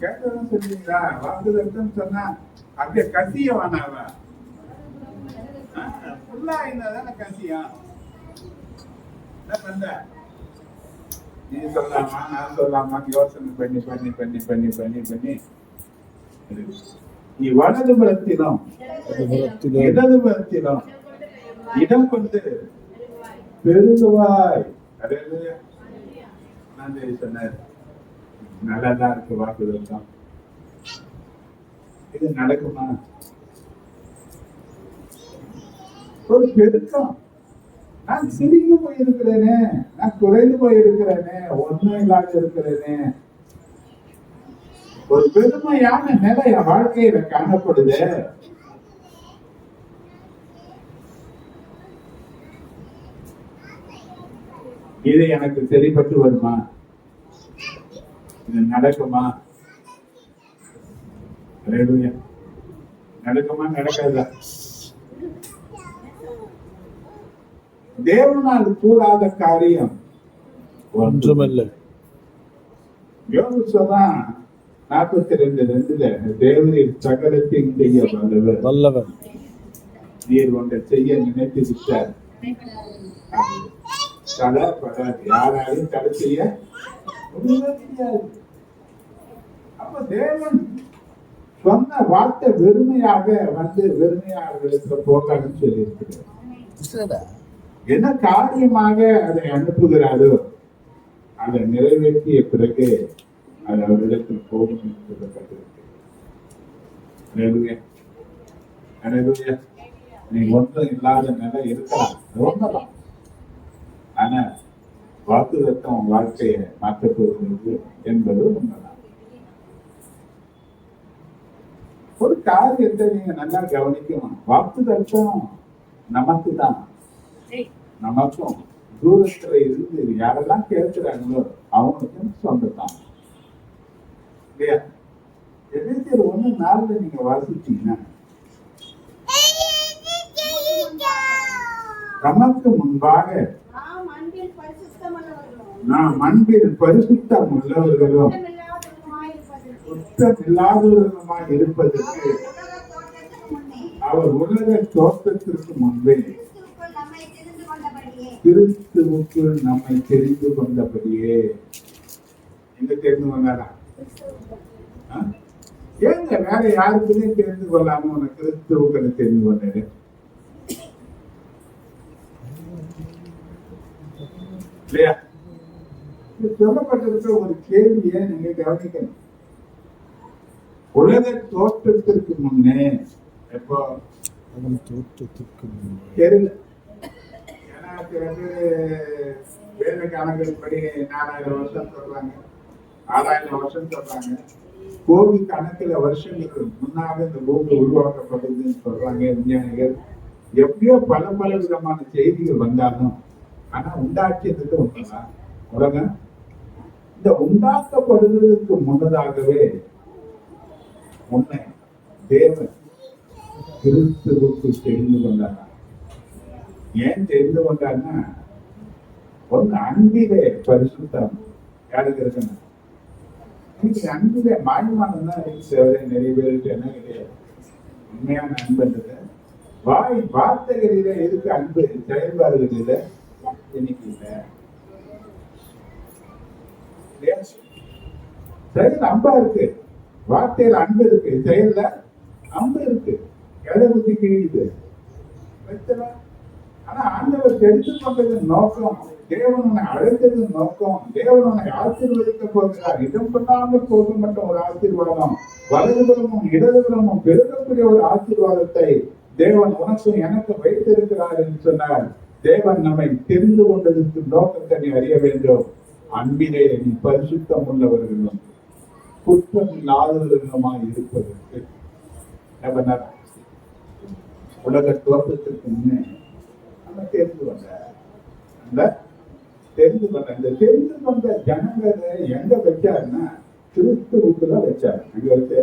கேட்டதான் சொல்றீங்களா? வாக்குதத்தம் சொன்னா அப்படியே கசியவானாவா? ஃபுல்லா இருந்தாதானே கசியம். என்ன பண்ற? நீ சொல்லாமா நான் சொல்லாமா யோசனை பண்ணி பண்ணி பண்ணி பண்ணி பண்ணி பண்ணி நீ வலதுபுறத்திலும் இடதுபுறத்திலும் இடம் கொண்டு பெருகுவாய். சொன்னார். நல்லதா இருக்கு வாக்குதத்தம். இது நடக்குமா? ஒரு பெருக்கம். நான் சிரிந்து போயிருக்கிறேனே, நான் குறைந்து போயிருக்கிறேனே, ஒன்றும் இல்லாத இருக்கிறேனே, ஒரு பெருமையான நிலை என் வாழ்க்கையில காணப்படுது. இது எனக்கு சரிப்பட்டு வருமா? இது நடக்குமா? நடக்குமா நடக்காதா? தேவனால் கூடாத காரியம் ஒன்றுமில்லை. யோபு சொன்னான் 42:2 தேவரீர் சகலத்தையும் செய்ய வல்லவர், நீர் ஒன்றை செய்ய நினைத்து விட்டார். யாராலையும் தடை செய்ய முடியாது. அப்ப தேவன் சொன்ன வார்த்தை வெறுமையாக வந்து வெறுமையாளர்களுக்கு போகாதுன்னு சொல்லி இருக்கிறார். என்ன காரியமாக அதை அனுப்புகிறாரோ அதை நிறைவேற்றிய பிறகு அது அவரிடத்தில் போகும் என்று சொல்லப்பட்டிருக்கு. நீ ஒன்றும் இல்லாத நிலை இருக்கலாம், ரொம்பலாம். ஆனா வாக்குதத்தம் வாழ்க்கையை மாற்றப் போகிறது என்பது உண்மைதான். ஒரு காரியத்தை நீங்க நல்லா கவனிக்கணும். வாக்குதத்தம் நமக்கு தான், நமக்கும் தூரத்துல இருந்து யாரெல்லாம் கேட்கிறாங்களோ அவங்களுக்கும் சொந்தத்தான் இல்லையா? எதிர்த்து 1:4 நீங்க வாசிச்சீங்கன்னா நமக்கு முன்பாக நாம் அன்பில் பரிசுத்தம் உள்ளவர்களும் குற்றம் இல்லாதவர்களுமாய் இருப்பதற்கு அவர் உலக தோற்றத்திற்கு முன்பே கிறிஸ்துவுக்குள் நம்மை தெரிந்து கொண்டபடியே. எங்க தெரிந்து கொண்டாரா? ஏங்க வேற யாருக்குமே தெரிந்து கொள்ளாம உனக்கு கிறிஸ்துவுக்களை தெரிந்து கொண்டாரு? இல்லையா? சொல்லப்பட்டிருக்க ஒரு கேள்வியை நீங்க கவனிக்கணும். உலக தோற்றத்திற்கு முன்னே எப்போ தோற்றத்திற்கு தெரியல. வேத கணக்கின்படி 4000 வருஷம் சொல்றாங்க, 6000 வருஷம் சொல்றாங்க. கோவி கணக்குல வருஷங்களுக்கு முன்னாக இந்த பூமி உருவாக்கப்படுதுன்னு சொல்றாங்க விஞ்ஞானிகள். எப்படியோ பல பல விதமான செய்திகள் வந்தாலும் ஆனா உண்டாக்கியதுக்கு ஒண்ணுதான் உலகம். இந்த உண்டாக்கப்படுவதற்கு முன்னதாகவே உன்னை தேவன் கிறிஸ்துவுக்கு தெரிந்து கொண்டார். ஏன் தெரிந்து கொண்டார்னா, ஒன்னு அன்பிலே பரிசுத்தம் யாருக்கு இருக்கணும். அன்பிலே மாயமானம் தான் நிறைய பேருக்கு என்ன கிடையாது. உண்மையான அன்புன்றது வார்த்தைகளில இருக்கு, அன்பு செயல்பாடுகளில இன்னைக்கு இல்லை. செயல் அன்பா இருக்கு, வார்த்தையில அன்பு இருக்கு, செயல்ல அன்பு இருக்கு. எதை பத்தி கிழியுது? ஆனா ஆண்டவர் தெரிந்து கொண்டது நோக்கம், தேவனை அழைத்தது நோக்கம், தேவனை ஆசீர்வதிக்க போகிறார். இடம் பண்ணாமல் போக மட்டும் ஒரு ஆசீர்வாதம், வலதுபுறமும் இடதுபுறமும் பெருகக்கூடிய ஒரு ஆசீர்வாதத்தை தேவன் உனக்கும் எனக்கு வைத்திருக்கிறார் என்று சொன்னார். தேவன் நம்மை தெரிந்து கொண்டதற்கு நோக்கத்தை நீ அறிய வேண்டும். அன்பிலே நீ பரிசுத்தம் உள்ளவர்களும் குற்றம் இல்லாதவர்களுமாய் இருப்பதற்கு உலக தோற்றத்திற்கு முன்னே நம்ம தெரிந்து கொண்ட அந்த தெரிந்து கொண்ட ஜனங்களை எங்க வச்சாருன்னா கிறிஸ்துவுக்குள்ள வச்சாரு. அங்க வச்சு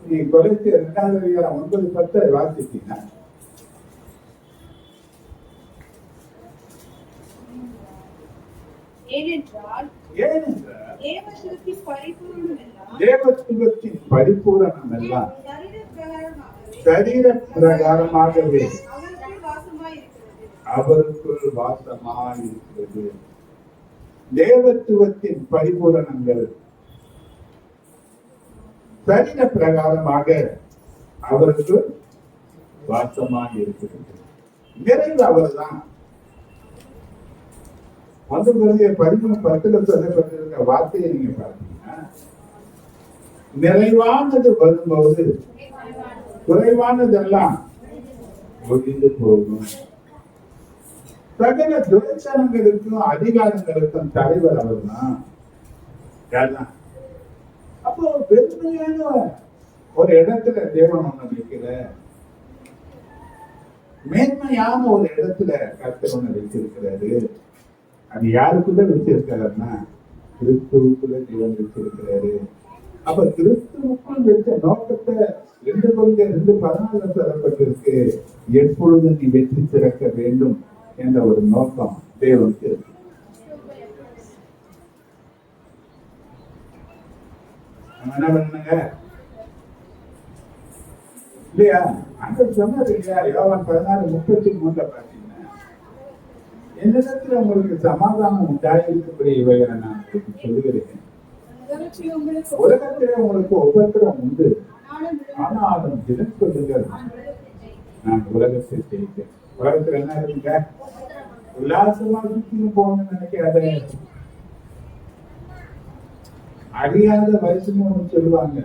நீ கொலைச்சு 2:9-10 வாசிச்சீங்கன்னா, ஏனென்றால் தேவசக்தி பரிபூரணம் எல்லாம் தேவத்துவத்தின் பரிபூரணம் எல்லாம் சரீர பிரகாரமாகவே அவருக்குள் வாசமாயிருக்கிறது. தேவத்துவத்தின் பரிபூரணங்கள் சரீர பிரகாரமாக அவருக்கு வாசமாக இருக்கிறது. நிறைவு அவர்தான். 13:10 சொல்லப்பட்டிருக்க வார்த்தையை நீங்க பார்த்தீங்கன்னா, நிறைவானது வரும்போது குறைவானதெல்லாம் ஒழிந்து போகும். சகல துரைச்சனங்களுக்கும் அதிகாரங்களுக்கும் தலைவர் அவர் தான். அப்போ பெருமையான ஒரு இடத்துல தேவன் ஒண்ணு வைக்கல, மேன்மையான ஒரு இடத்துல கர்த்தர் ஒண்ணு வச்சிருக்கிறாரு. அது யாருக்குள்ள வச்சிருக்காருன்னா கிறிஸ்துவுக்குள்ள தேவன் வச்சிருக்கிறாரு. அப்ப கிறிஸ்துவுக்குள் வச்ச நோக்கத்தை 2:14 சொல்லப்பட்டிருக்கு. எப்பொழுது நீ வெற்றி சிறக்க வேண்டும் என்ற ஒரு நோக்கம் தேவனுக்கு இருக்கு. என்ன பண்ணுங்க இல்லையா? அங்க சொன்னது இல்லையா? யோவான் 16:33 பாத்தீங்கன்னா, என்னிடத்துல உங்களுக்கு சமாதானம் உண்டாயிருக்கக்கூடிய இவைகளை நான் சொல்லுகிறேன். உலகத்திலே உங்களுக்கு உபத்திரம் உண்டு, ஆனாலும் தினம் சொல்லுங்கள், நான் உலகத்தை செய்கிறேன். உலகத்துல என்ன இருக்குங்க? உல்லாசமா சுத்தின்னு போகணும்னு நினைக்காத. அறியாத வயசுன்னு ஒண்ணு சொல்லுவாங்க.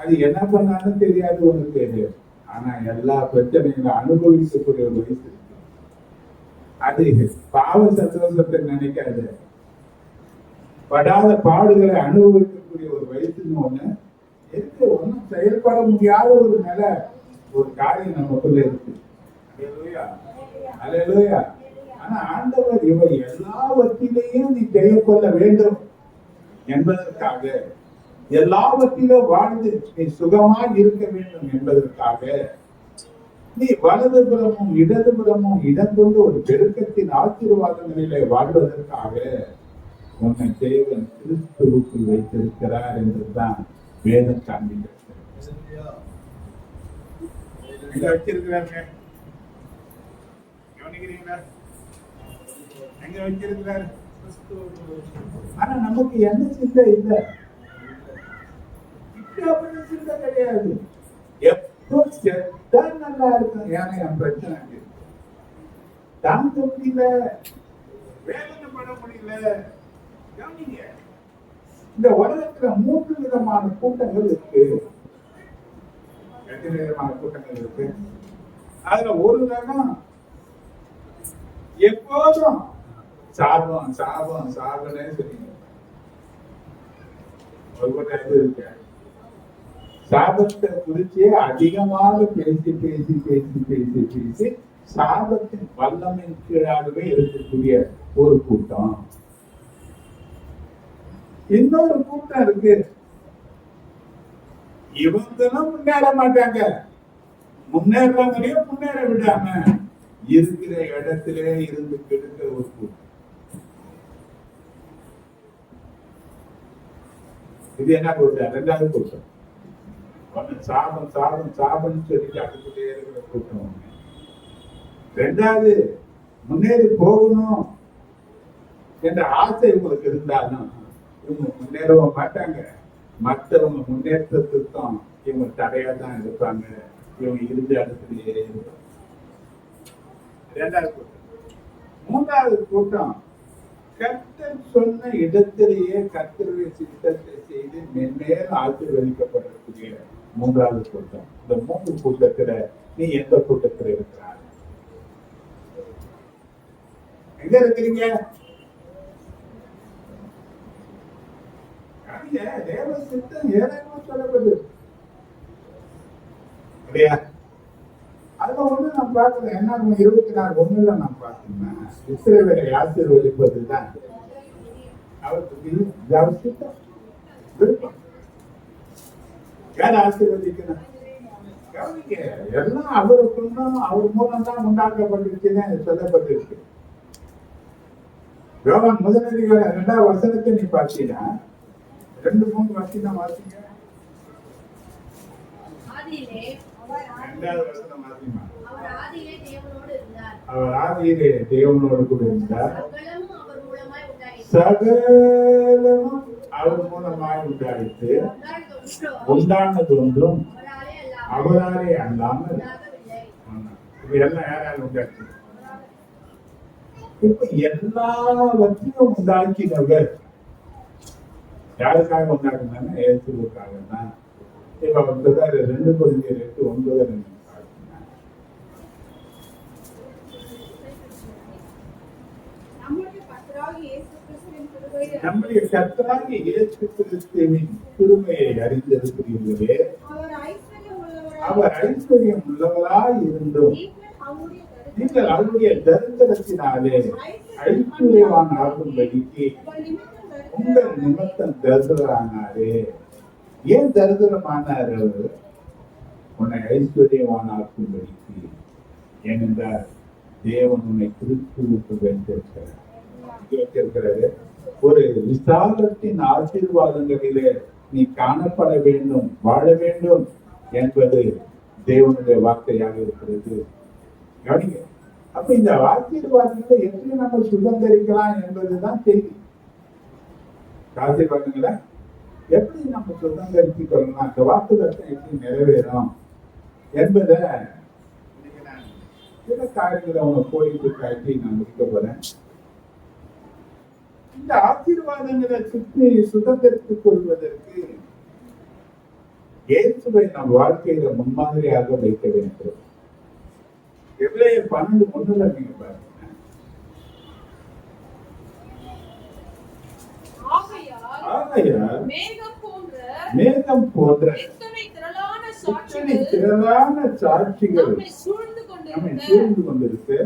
அது என்ன பண்ணாலும் தெரியாது உனக்கு. ஆனா எல்லா பிரச்சனைகளும் அனுபவிக்கக்கூடிய ஒரு வயசு இருக்கு. அது பாவ சந்தோஷத்தை நினைக்காது. படாத பாடுகளை அனுபவிக்கக்கூடிய ஒரு வயசுன்னு ஒண்ணு இருக்கு. ஒன்னும் செயல்பட முடியாத ஒரு நிலை, ஒரு காரியம் நமக்குள்ள இருக்கு. அல்லேலூயா. ஆனா ஆண்டவர் இவை எல்லாவற்றிலையும் நீ ஜெயம் கொள்ள வேண்டும் என்பதற்காக, எல்லாவற்றிலும் வாழ்ந்து நீ சுகமாய் இருக்க வேண்டும் என்பதற்காக, நீ வலதுபுறமும் இடதுபுறமும் இடம் கொண்டு ஒரு பெருக்கத்தின் ஆசீர்வாதங்களிலே வாழ்வதற்காக உன்னை தேவன் கிறிஸ்துவுக்குள் வைத்திருக்கிறார் என்றுதான் வேதம் காண்பிக்கிறது. எங்க வச்சிருக்கிறாங்க? கவனிக்கிறீங்களா? எங்க வச்சிருக்கிறார்? ஆனா நமக்கு எந்த சிந்தை இல்லை, சிந்தை கிடையாது. எப்போ செத்தா நல்லா இருக்கும். ஏன்னா என் பிரச்சனை தாங்க முடியல, வேதனை பண்ண முடியல. இந்த உலகத்துல 3 விதமான கூட்டங்கள் இருக்கு. எத்தனை விதமான கூட்டங்கள் இருக்கு? அதுல ஒரு ரகம் எப்போதும் சாபம் சாபம் சாபனே சொல்லுங்க. ஒரு கூட்டம் இருக்கு, சாபத்தை குறிச்சே அதிகமாக பேசி பேசி பேசி பேசி பேசி சாபத்தின் வல்லமையின் கீழாகவே இருக்கக்கூடிய ஒரு கூட்டம். இன்னொரு கூட்டம் இருக்கு, இவங்களும் முன்னேற மாட்டாங்க, முன்னேறவங்களையும் முன்னேற விடாம இருக்கிற இடத்திலே இருந்து கெடுக்கிற ஒரு கூட்டம். இது என்ன கூட்டம்? 2வது கூட்டம். சாபம் சாபம் சாபம் சொல்லி அதுக்குள்ளே இருக்கிற கூட்டம். 2வது முன்னேறி போகணும் என்ற ஆசை உங்களுக்கு இருந்தாலும் இவங்க முன்னேறவும் மாட்டாங்க. மற்றவங்க முன்னேற்றத்துக்கு தான் இவங்க தடையா தான் இருப்பாங்க. இவங்க இருந்த இடத்துலயே இருப்பாங்க. 2வது கூட்டம். 3வது கூட்டம் கர்த்தர் சொன்ன இடத்திலேயே கர்த்தருடைய சித்தத்தை செய்து மென்மேல் ஆசீர்வதிக்கப்படக்கூடிய 3வது கூட்டம். இந்த 3 கூட்டத்துல நீ எந்த கூட்டத்துல இருக்கிறாய்? எங்க இருக்கிறீங்க? தேவ சித்தம் ஏராளமா சொல்லப்படுது இல்லையா? அதுல ஒண்ணு நான் பார்க்கல. என்ன 24:1 நான் பார்த்தீங்கன்னா, இஸ்ரவேலை ஆசீர்வதிப்பதுதான் அவருக்கு சித்தம், விருப்பம். யார் ஆசீர்வதிக்கணும்? எல்லாம் அவருக்குன்னும் அவர் மூலம் தான் உண்டாக்கப்பட்டிருக்குன்னு சொல்லப்பட்டிருக்கு. யோவான் 1 அதிகாரம் 2வது வசனத்தை நீ பார்த்தீங்கன்னா, 2-3 வசனம் வாசிங்க. இரண்டாவது வசனம் வாசிமா. அவர் ஆதியிலே தேவனோடு கூட இருந்தார். சகலமும் அவர் மூலமாய் உண்டாயிற்று. உண்டானது ஒன்றும் அவராலே அல்லாமல் எல்லாம் யாரால் உண்டாச்சு? இப்ப எல்லாவற்றையும் உண்டாக்கினவர் யாருக்காக உண்டாக்குனா இயேசுவுக்காக தான். இப்ப அவர் சொல்றாரு 2 Corinthians 8:9 நம்முடைய கர்த்தராகிய இயேசு கிறிஸ்துவின் கிருபையை அறிந்திருக்கிறீர்களே, அவர் ஐஸ்வர்யம் உள்ளவராய் இருந்தும் நீங்கள் அவருடைய தரித்திரத்தினாலே ஐஸ்வர்யவான் ஆகும்படிக்கு உங்கள் நிமித்தம் தரித்திரமானாரே. ஏன் தரித்திரமானார் அவர்? உன்னை ஐஸ்வர்யவான் ஆக்கும்படிக்கு. ஏனென்றால் தேவன் உன்னை கிறிஸ்துவுக்கு வைத்திருக்கிறார். ஒரு விசாலத்தின் ஆசீர்வாதங்களிலே நீ காணப்பட வேண்டும், வாழ வேண்டும் என்பது தேவனுடைய வார்த்தையாக இருக்கிறது. கவனிங்க. அப்ப இந்த ஆசீர்வாதங்களை எப்படி நம்ம சுதந்திரிக்கலாம் என்பதுதான் செய்தி. ஆசீர்வாதங்களை எப்படி நம்ம சுதந்திரித்துக் கொள்ளலாம், அந்த வாக்குதத்தம் எப்படி நிறைவேறும் என்பதை சில காரியங்களை அவங்க கோயிலுக்கு காட்டி நான் முடிக்க போறேன். இந்த ஆசீர்வாதங்களை சுற்றி சுதந்திரித்துக் கொள்வதற்கு இயேசுவை நம் வாழ்க்கையில முன்மாதிரியாக வைக்க வேண்டும். எபிரேயர் 12:1 நீங்க பாருங்க. ஆகையால் மேகம் போன்ற இத்தனை திரளான சாட்சிகள் நம்மை சூழ்ந்து கொண்டிருக்கு.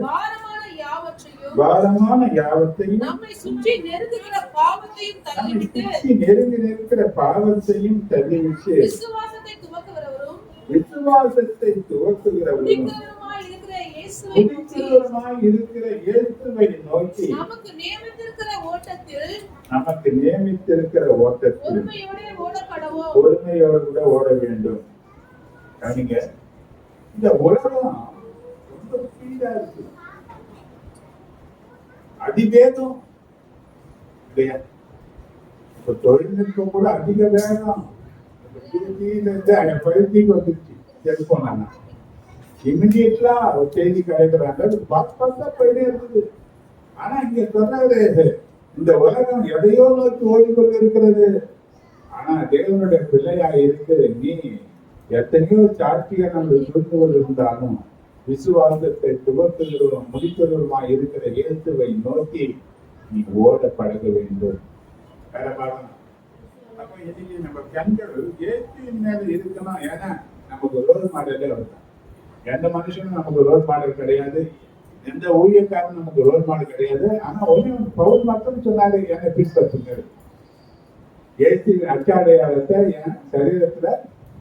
பாரமான யாவத்தையும் நம்மை சுற்றி நெருங்குகிற பாவத்தையும் தள்ளிவிட்டு விசுவாசத்தை துவக்குகிறவரும் இருக்கிற இயேசுவை நோக்கி நமக்கு நியமித்திருக்கிற ஓட்டத்தில் பொறுமையோடு கூட ஓட வேண்டும். இந்த உலகம் ரொம்ப ஸ்பீடா இருக்கு, அதிவேகம் இல்லையா? இப்ப தொழில்நுட்பம் கூட அதிக வேகம். வந்துருச்சு செல்போன், இமிடியேட்டா ஒரு செய்தி கிடைக்கிறாங்க, போயிட்டே இருக்குது. ஆனா இங்க சொல்றது இந்த உலகம் எதையோ நோக்கி ஓடிக்கொண்டு இருக்கிறது. ஆனா தேவனுடைய பிள்ளையா இருக்கிற நீ எத்தனையோ சாட்சிகள் நம்ம சொல்லிக் கொண்டிருந்தாலும் விசுவாசத்தை துவக்குகிறவரும் முடிக்கிறவருமாய் இருக்கிற இயேசுவை நோக்கி நீ ஓட பழக வேண்டும். வேற பாருங்க. அப்ப இன்னைக்கு நம்ம கண்கள் இயேசுவின் மேல இருக்கணும். ஏன்னா நமக்கு ரோல் மாடலே வருது. எந்த மனுஷனும் நமக்கு ரோல் மாடல் கிடையாது, எந்த ஊழியக்காரனும் நமக்கு ரோல் மாடல் கிடையாது. ஆனா பவுல் மட்டும் சொன்னாரு, என்னை பின்பற்றுங்க. இயேசுவின் அச்சாடையாளத்தை என் சரீரத்துல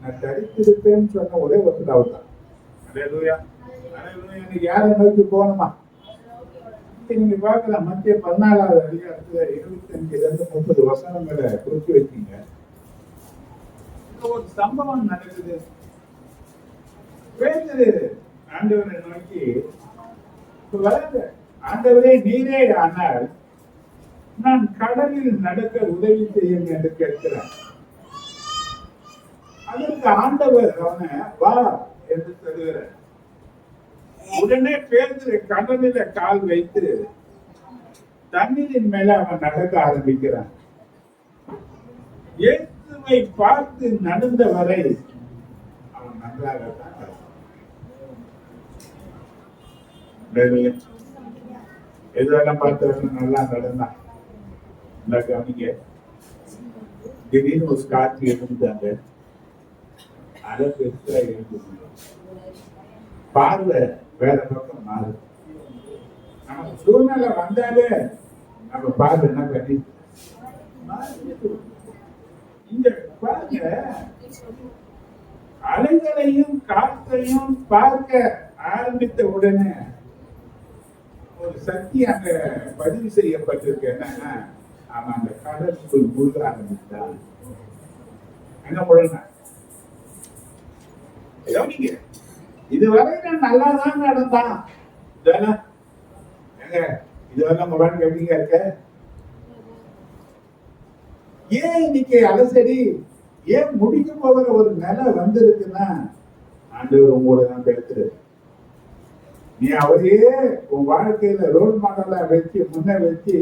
நான் தரித்திருப்பேன்னு சொன்ன ஒரே ஒருத்தர் அவர் தான். இன்னைக்கு யாரை நோக்கி போகணுமா? நீங்க பார்க்கலாம், மத்திய 14வது அதிகாரத்துல 25-30 வசனங்களை குறிச்சு வச்சீங்க. ஒரு சம்பவம் நடக்குது. பேசுறது ஆண்டவரை நோக்கி வராங்க, ஆண்டவரே நீரே ஆனால் நான் கடலில் நடக்க உதவி செய்யும் என்று கேட்கிறேன். அதற்கு ஆண்டவர் அவனை வா என்று சொல்லுகிறார். உடனே பேசுற கடலில கால் வைத்து தண்ணீரின் மேல அவன் நடக்க ஆரம்பிக்கிறான். இயேசுவை பார்த்து நடந்த வரை அவன் நன்றாகத்தான் எதுவெல்லாம் பார்த்து நல்லா நடந்தான். கவனிக்க, திடீர்னு ஒரு காட்சி எழுந்தாங்க. அதை பெருசா எழுந்து பார்வை வேற பக்கம் மாறும். நமக்கு சூழ்நிலை வந்தாலே நம்ம பார்வை என்ன பண்ணி இங்க பாருங்க, அலைகளையும் காற்றையும் பார்க்க ஆரம்பித்த உடனே ஒரு சக்தி அங்க பதிவு செய்யப்பட்டிருக்கு. என்னன்னா அவன் அந்த கடலுக்குள் முழுக ஆரம்பித்தான். எங்க முழங்கினார்? கவனிங்க, இதுவரை நான் நல்லாதான் நடந்தான். இதுவரை நம்ம வாழ்க்கை எப்படிங்க இருக்க? ஏன் இன்னைக்கு அலசடி, ஏன் முடிக்க போகிற ஒரு நிலை வந்திருக்குன்னா ஆண்டவர் உங்களோட தான் பேசுறது. நீ அவரையே உன் வாழ்க்கையில ரோல் மாடலா வச்சு முன்ன வச்சு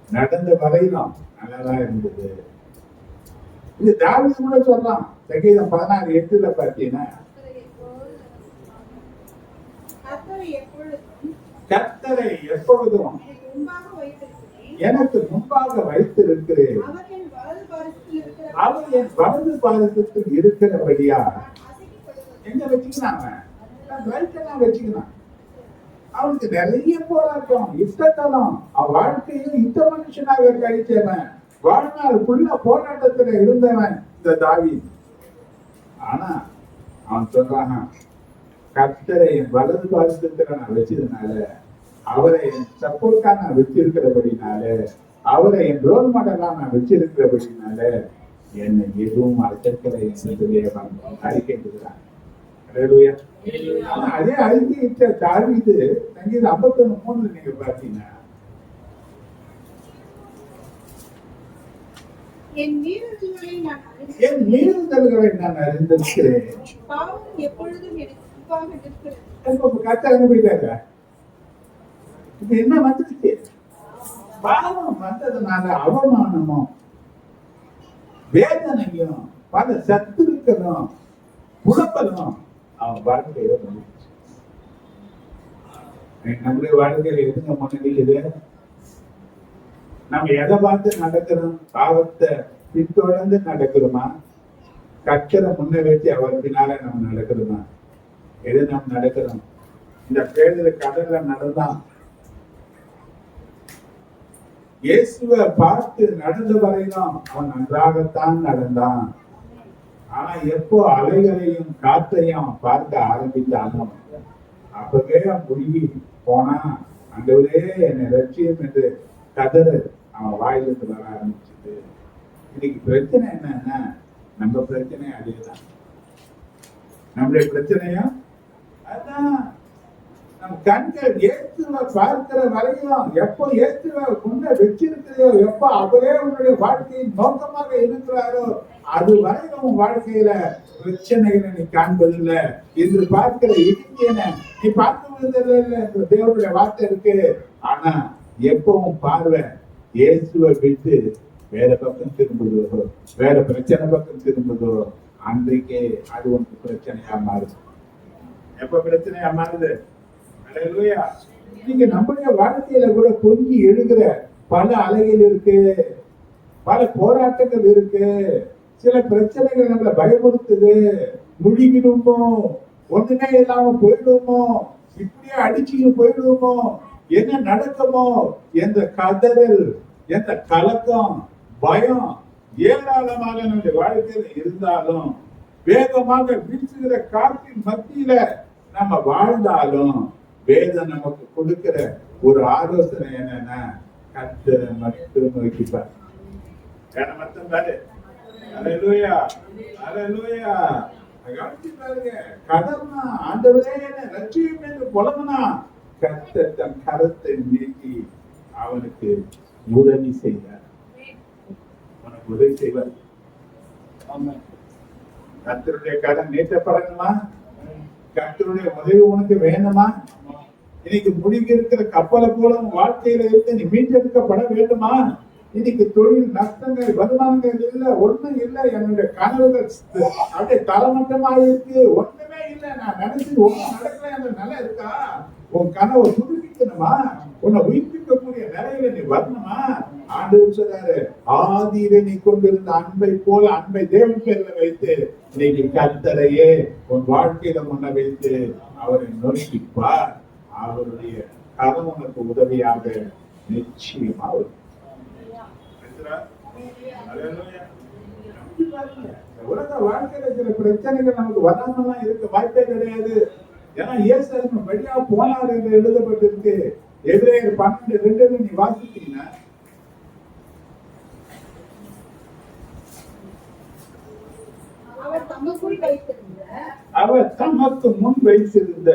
நடந்த வரையிலும் நல்லாதான் இருந்தது. இது தாவீது கூட சொல்லலாம். சங்கீதம் 16:8 பார்த்தீங்கன்னா, கர்த்தரை எப்பொழுதும் எனக்கு முன்பாக வைத்திருக்கிறேன், அவர் என் வலது பாரசத்தில் இருக்கிறபடியா. எங்க வச்சுக்கிறாங்க? வச்சுக்கிறான். அவனுக்கு நிறைய போராட்டம், இஷ்டத்தனம், அவன் வாழ்க்கையில் இந்த மனுஷனாக கழிச்சவன், வாழ்நாள் ஃபுல்லா போராட்டத்துல இருந்தவன் இந்த தாவீது. ஆனா அவன் சொல்றான், கர்த்தரை என் வலது பாரசத்துல நான் வச்சதுனால, அவரை என் சப்போர்ட்டா நான் வச்சிருக்கிறபடினால, அவரை என் ரோல் மாடலா நான் வச்சிருக்கிறபடினால என்னை எதுவும் அசைக்கலை என்று அறிக்கைகிறான். அதே அறிக்கை தாவீது சங்கீதம் 51:3 நீங்க பாத்தீங்கன்னா, என் மீறுதல்களை நான் அறிந்திருக்கிறேன், கர்த்தர் போயிட்டாங்க. இப்ப என்ன வந்துருச்சு? பாவம் வந்ததுனால அவமானமும் வேதனையும் பல சத்துருக்களும் குழப்பலும் அவன் வாழ்க்கையில வந்துருச்சு. நம்முடைய வாழ்க்கையில எதுங்க முன்னணிக்குது? நம்ம எதை பார்த்து நடக்கிறோம்? பாவத்தை பின்தொடர்ந்து நடக்கிறோமா? கர்த்தரை முன்ன வச்சு அவர் பின்னால நம்ம நடக்கிறோமா? எது நம்ம நடக்கிறோம்? இந்த பேரு கடல்ல நடந்தான், இயேசுவை பார்த்து நடந்த வரையிலும் அவன் நன்றாகத்தான் நடந்தான். ஆனா எப்போ அலைகளையும் காற்றையும் பார்க்க ஆரம்பித்தாலும் அப்பவே முழுகி போனா, ஆண்டவரே என்னை ரட்சியம் என்று கதறு அவன் வாயிலிருந்து வர ஆரம்பிச்சுது. இன்னைக்கு பிரச்சனை என்னன்னா, நம்ம பிரச்சனை அதேதான். நம்முடைய பிரச்சனையும் அதான். நம் கண்கள் இயேசுவை பார்க்கிற வரையும், எப்போ இயேசுவை முன்ன வச்சிருக்கிறையோ, எப்போ அவரே உன்னுடைய வாழ்க்கையின் நோக்கமாக இருக்கிறாரோ, அது வரையும் உன் வாழ்க்கையில பிரச்சனைகளை நீ காண்பதில்லை என்று பார்க்கிற இயற்கையின நீ பார்க்கவில்லை. தேவனுடைய வார்த்தை இருக்கு. ஆனா எப்பவும் பார்வை இயேசுவை விட்டு வேற பக்கம் திரும்புதோ, வேற பிரச்சனை பக்கம் திரும்புதோ, அன்றைக்கே அது உனக்கு பிரச்சனையா மாறுது. எப்ப பிரச்சனையா மாறுது? நீங்க நம்முடைய வாழ்க்கையில கூட பொங்கி எழுகிற பல அலைகள் இருக்கு, பல போராட்டங்கள் இருக்கு, சில பிரச்சனைகள் நம்மளை பயமுறுத்துது. முழுகிடுமோ, ஒண்ணுமே இல்லாம போயிடுமோ, இப்படியே அடிச்சுட்டு போயிடுவோமோ, என்ன நடக்குமோ என்ற கதறல், என்ற கலக்கம், பயம் ஏராளமாக நம்முடைய வாழ்க்கையில இருந்தாலும், வேகமாக வீசுகிற காற்றின் மத்தியில நம்ம வாழ்ந்தாலும், வேதம் நமக்கு கொடுக்கிற ஒரு ஆலோசனை என்னன்னா, கர்த்தரை மட்டும் நோக்கிப்பார். மட்டும் பாரு. அல்லேலூயா, அல்லேலூயா. கவனிச்சு பாருங்க. கதர்னா, ஆண்டவரே என்னை ரட்சியும் என்று புலம்புனா, கர்த்தர் தன் கரத்தை நீக்கி அவனுக்கு உதவி செய்தார். உனக்கு உதவி செய்வார். கர்த்தருடைய கரம் நீட்டப்படணுமா? கர்த்தருடைய உதவி உனக்கு வேணுமா? இன்னைக்கு முழுகி இருக்கிற கப்பலை போல வாழ்க்கையில இருந்து நீ மீட்டெடுக்கப்பட வேண்டுமா? இன்னைக்கு தொழில் நஷ்டங்கள், வருமானங்கள் இல்ல, ஒண்ணும் இல்ல, என்னுடைய கனவுகள் அப்படியே தரமட்டமா இருக்கு, ஒண்ணுமே இல்ல, நான் நினைச்சது ஒண்ணும் நடக்கல என்ற நிலை இருக்கா? உன் கனவை புதுப்பிக்கணுமா? உன்னை உயிர்ப்பிக்கக்கூடிய நிலையில நீ வரணுமா? ஆண்டவர் சொல்றாரு, ஆதியில நீ கொண்டிருந்த அன்பை போல அன்பை தேவன் பேர்ல வைத்து இன்னைக்கு கர்த்தரையே உன் வாழ்க்கையில முன்ன வைத்து அவரை நோக்கிப்பார். அவருடைய கரம் உனக்கு உதவியாக நிச்சயமா உலக வாழ்க்கையில சில பிரச்சனைகள் நமக்கு வராமலாம் இருக்க வாய்ப்பே கிடையாது. ஏன்னா இயேசு வழியா போனார் என்று எழுதப்பட்டிருக்கு. எபிரேயர் 12:2 நீ வாசித்தீங்கன்னா, அவர் தமக்கு முன் வைத்திருந்த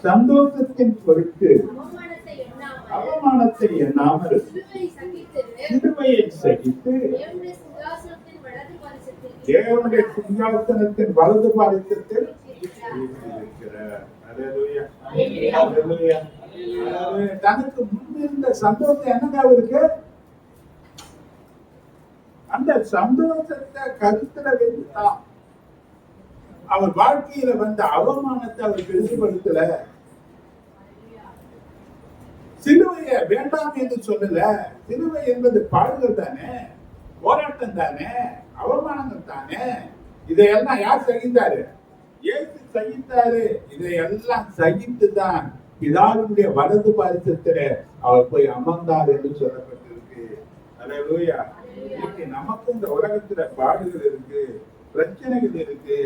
சந்தோஷத்தின் பொருட்டு அவமானத்தை எண்ணாமல் சிலுவையை சகித்து தேவனுடைய சிங்காசனத்தின் வலது பாரிசத்தில் இருக்கிறார். தனக்கு முன்னிருந்த சந்தோஷம் என்னங்க அவருக்கு? அந்த சந்தோஷத்தை கருத்துல வைத்துதான் அவர் வாழ்க்கையில வந்த அவமானத்தை அவர் பெருசுபடுத்தல. சிலுவைய வேண்டாம் என்று சொல்லல. சிலுவை என்பது பாடுகள் தானே, போராட்டம் தானே, அவமானங்கள் தானே. இதையெல்லாம் யார் சகித்தாரு? இயேசு சகித்தாரு. இதையெல்லாம் சகித்துதான் பிதாவினுடைய வலது பாரிசத்தில அவர் போய் அமர்ந்தார் என்று சொல்லப்பட்டிருக்கு. அல்லேலூயா. நமக்கு இந்த உலகத்துல பாடுகள் இருக்கு, பிரச்சனைகள் இருக்கு,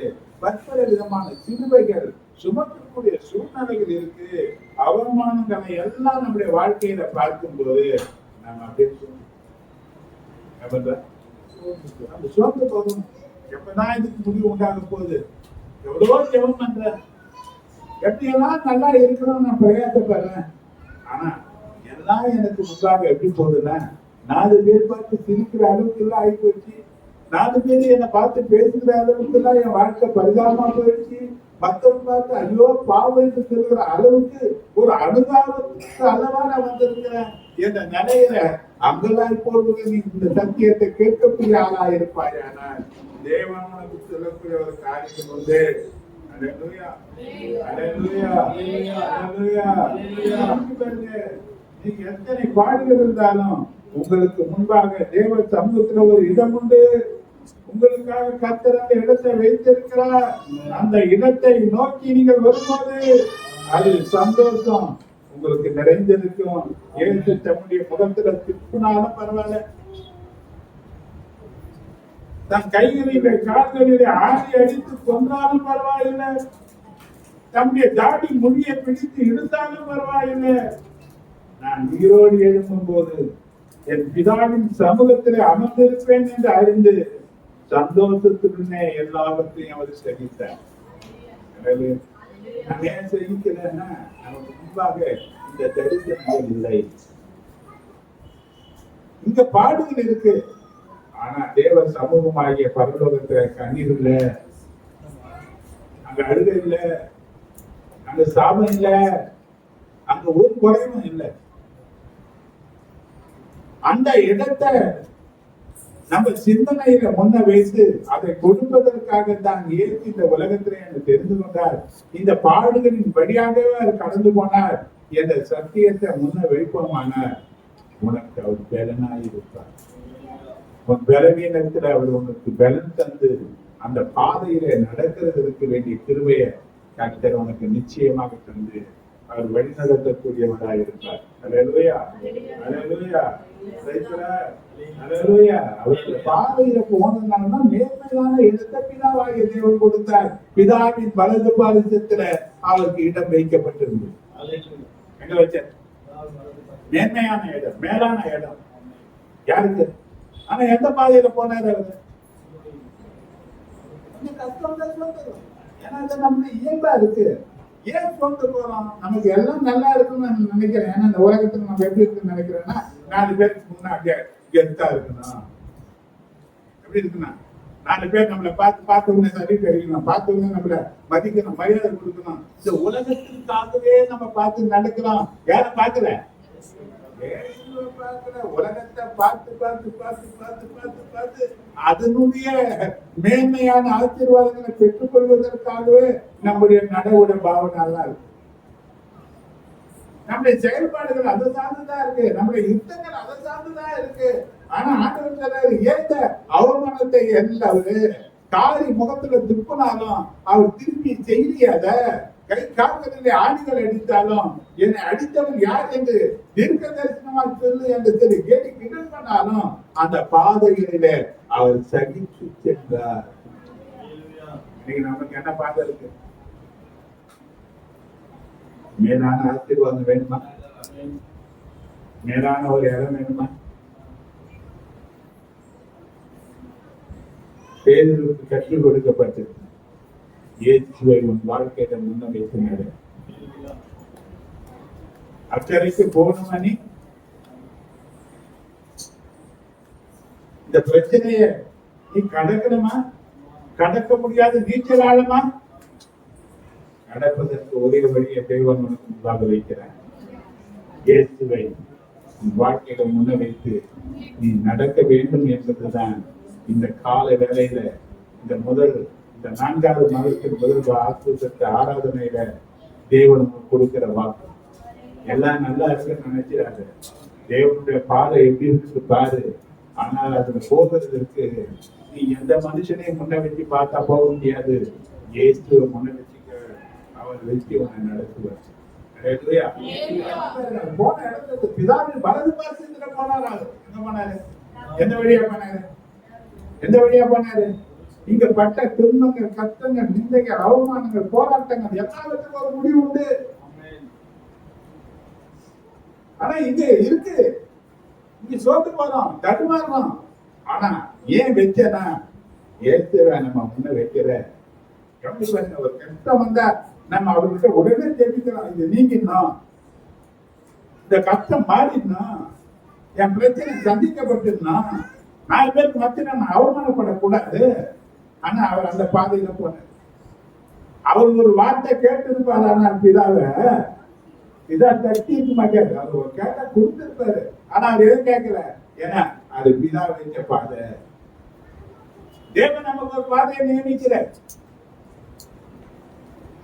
பற்பல விதமான சிலுவைகள் சுமக்கக்கூடிய சூழ்நிலைகள் இருக்கு, அவமானங்களை எல்லாம் நம்முடைய வாழ்க்கையில பார்க்கும் போது நம்ம அப்படியே சோர்ந்து போதும். எப்பதான் இதுக்கு முடிவு உண்டாக போகுது? எவ்வளவோ ஜெபம் பண்றேன், எப்படியெல்லாம் நல்லா இருக்கணும்னு நான் பிரயாசப்படுறேன். ஆனா எல்லாம் எனக்கு முன்பாக எப்படி போகுதுன்னா, 4 பேர் பார்த்து சிரிக்கிற அளவுக்கு எல்லாம் ஆகி போச்சு. 4 பேர் என்னை பார்த்து பேசுகிற அளவுக்கு எல்லாம் என் வாழ்க்கை பரிதாபமா போயிடுச்சு. மற்றவங்க பார்த்து ஐயோ பாவம் என்று சொல்கிற அளவுக்கு ஒரு அனுதாபத்துக்கு அளவா நான் வந்திருக்கிறேன் என்ற நிலையில அங்கெல்லாம் இப்பொழுது நீ இந்த சத்தியத்தை கேட்கக்கூடிய ஆளா இருப்பாயானால் தேவன் உனக்கு சொல்லக்கூடிய ஒரு காரியம் வந்து நீங்க எத்தனை பாடுகள் இருந்தாலும் உங்களுக்கு முன்பாக தேவ சமூகத்துல ஒரு இடம் உண்டு. உங்களுக்காக கர்த்தர் அந்த இடத்தை வைத்திருக்கிறார். அந்த இடத்தை நோக்கி நீங்கள் வரும்போது அது சந்தோஷம் உங்களுக்கு நிறைந்திருக்கும். ஏசு தம்முடைய முகத்துல திப்புனாலும் பரவாயில்ல, தன் கைகளிலே கால்களிலே ஆடி அடித்து கொன்றாலும் பரவாயில்லை, தம்முடைய தாடி முடியை பிடித்து இழுத்தாலும் பரவாயில்லை, நான் உயிரோடு எழும்பும் போது என் பிதாவின் சமூகத்திலே அமர்ந்திருப்பேன் என்று அறிந்து சந்தோஷத்துடனே எல்லாவற்றையும் அவர் சகித்தார். நான் ஏன் சகிக்கலன்னா, நமக்கு முன்பாக இந்த தரிசனங்கள் இல்லை. இங்க பாடுகள் இருக்கு, ஆனா தேவ சமூகமாகிய பரலோகத்துல கண்ணீர் இல்ல, அங்க அழுகை இல்ல, அங்க சாபம் இல்ல, அங்க ஒரு குறைவும் இல்லை. அந்த இடத்தை நம்ம சிந்தனையில முன்ன வைத்து அதை கொடுப்பதற்காக தான் இயேசு இந்த உலகத்திலே தெரிந்து கொண்டார். இந்த பாடுகளின் வழியாகவே அவர் கடந்து போனார் என்ற சத்தியத்தை முன்ன வைப்போமானார் உனக்கு அவர் பலனாய் இருப்பார். உன் பலவீனத்துல அவர் உனக்கு பலன் தந்து அந்த பாதையில நடக்கிறதுக்கு வேண்டிய கிருபையை கர்த்தர் உனக்கு நிச்சயமாக தந்து அவர் வழிநடத்தக்கூடியவராக இருப்பார். அல்லேலூயா, அல்லேலூயா, அல்லேலூயா. அவருடைய பாதையில போனதுனால மேன்மையான இடத்தை பிதாவாகிய தேவன் கொடுத்தார். பிதாவின் வலது பாரிசத்துல அவருக்கு இடம் வைக்கப்பட்டிருந்தது. எங்க வச்ச மேன்மையான இடம், மேலான இடம் யாருக்கு? ஆனா எந்த பாதையில போனாரு அவரு? கஷ்டம் தான் சொல்றது. ஏன்னா நம்மளுடைய இயல்பா இருக்கு. ஏன் கொண்டு போறோம்? நமக்கு எல்லாம் நல்லா இருக்குன்னு நான் நினைக்கிறேன். ஏன்னா இந்த உலகத்துல நம்ம எப்படி இருக்குன்னு நினைக்கிறேன்னா, 4 பேருக்கு முன்னாடி கெத்தா இருக்கணும். எப்படி இருக்குன்னா, 4 பேர் நம்மளை பார்த்த உடனே சரி தெரிவிக்கணும், பார்த்த உடனே நம்மள மதிக்கணும், மரியாதை கொடுக்கணும். இந்த உலகத்திற்காகவே நம்ம பார்த்து நடக்கிறோம். யார பார்க்கல? உலகத்தை பார்த்து பார்த்து பார்த்து பார்த்து பார்த்து பார்த்து அதனுடைய மேன்மையான ஆசீர்வாதங்களை பெற்றுக் கொள்வதற்காகவே நம்முடைய நடவுடைய பாவனை எல்லாம் இருக்கு. நம்முடைய செயல்பாடுகள் அதை சார்ந்துதான் இருக்கு, நம்முடைய யுத்தங்கள் அதை சார்ந்துதான் இருக்கு. ஆனா ஆண்டவர் சொல்றாரு, ஏத்த அவமானத்தை அவரு காரி முகத்துல துப்புனாலும் அவர் திரும்பி செய்யாத, கை கால்களிலே ஆணிகள் அடித்தாலும் என்னை அடித்தவன் யார் என்று தீர்க்க தரிசனமா சொல்லு என்று சொல்லி கேட்டு கிண்டல் பண்ணாலும் அந்த பாதைகளிலே அவர் சகிச்சு சென்றார். இன்னைக்கு நமக்கு என்ன பாதை இருக்கு? மேலான ஆசீர்வாதம் வேணுமா? மேலான ஒரு இடம் வேணுமா? பேதுருவுக்கு கற்றுக் கொடுக்கப்பட்டது. இயேசுவை உன் வாழ்க்கையில முன்ன வைத்து நட. அக்கறைக்கு போகணுமா நீ? இந்த பிரச்சனைய நீ கடக்கணுமா? கடக்க முடியாத நீச்சல் ஆழமா? நடப்பதற்கு ஒரே வழியை தேவன் உனக்கு முன்பாக வைக்கிறார். இயேசுவை உன் வாழ்க்கையில முன்ன வைத்து நீ நடக்க வேண்டும் என்பதுதான் இந்த கால வேளையில இந்த 4வது மாதத்தின் முதல் ஆத்ம ஆராதனையில தேவன் கொடுக்கிற வாக்கு. எல்லாம் நல்லா இருக்குன்னு நினைக்கிறாங்க. தேவனுடைய பாதை எப்படி இருக்கு பாரு. ஆனால் அதுல போகிறதுக்கு நீ எந்த மனுஷனையும் முன்ன வச்சு பார்த்தா போக முடியாது. இயேசுவை முன்ன வச்சுக்க, அவர் வச்சு உன்னை நடத்துவார். போன இடத்துக்கு பிதாவின் வலது பாசத்துல போனாரு. எங்க போனாரு? எந்த வழியா போனாரு? எந்த வழியா போனாரு? இங்க பட்ட துன்பங்கள், கஷ்டங்கள், நிந்தைகள், அவமானங்கள், போராட்டங்கள் எல்லாத்துக்கும் ஒரு முடிவு உண்டு. ஆனா இங்க இருக்கு, இங்க சோத்து போறோம், தடுமாறுறோம். ஆனா ஏன் வச்சனா ஏத்துற நம்ம முன்ன வைக்கிற ஒரு கஷ்டம் வந்தா நம்ம அவர்கிட்ட உடனே தெரிவிக்கிறோம். இது நீங்கணும், இந்த கஷ்டம் மாறிடணும், என் பிரச்சனை சந்திக்கப்பட்டுனா 4 பேருக்கு மத்திய நான் அவமானப்படக்கூடாது. ஆனா அவர் அந்த பாதையில போனார். அவர் ஒரு வார்த்தை கேட்டு இருப்பாரு. ஆனால் பிதாவை இதா தட்டி இருக்க மாட்டாரு. அவர் ஒரு கேட்டா கொடுத்திருப்பாரு. ஆனா அவர் எதுவும் கேட்கல. ஏன்னா அது பிதா வைக்க பாதை. தேவன் நமக்கு ஒரு பாதையை நியமிக்கிற.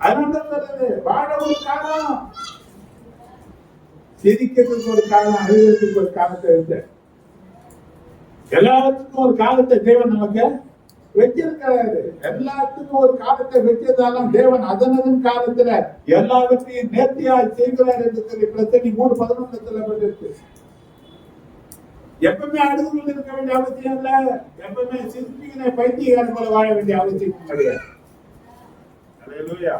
அதனால வாழ ஒரு காலம், சிரிக்கிறதுக்கு ஒரு காலம், அழுகிறதுக்கு ஒரு காலத்தை வச்ச. எல்லாத்துக்கும் ஒரு காலத்தை தேவன் நமக்கு வச்சிருக்கிறாரு. எல்லாத்துக்கும் ஒரு காலத்தை வச்சதாலும் தேவன் அதனதன் காலத்துல எல்லாவற்றையும் நேர்த்தியா செய்கிறார் என்று சொல்லி பிரச்சனை 3:11 சொல்லப்பட்டிருக்கு. எப்பவுமே அழுகுகள் இருக்க வேண்டிய அவசியம் இல்ல. எப்பவுமே சிரிப்பினை பைத்தியக்காரன் போல வாழ வேண்டிய அவசியம் கிடையாது. அல்லேலூயா,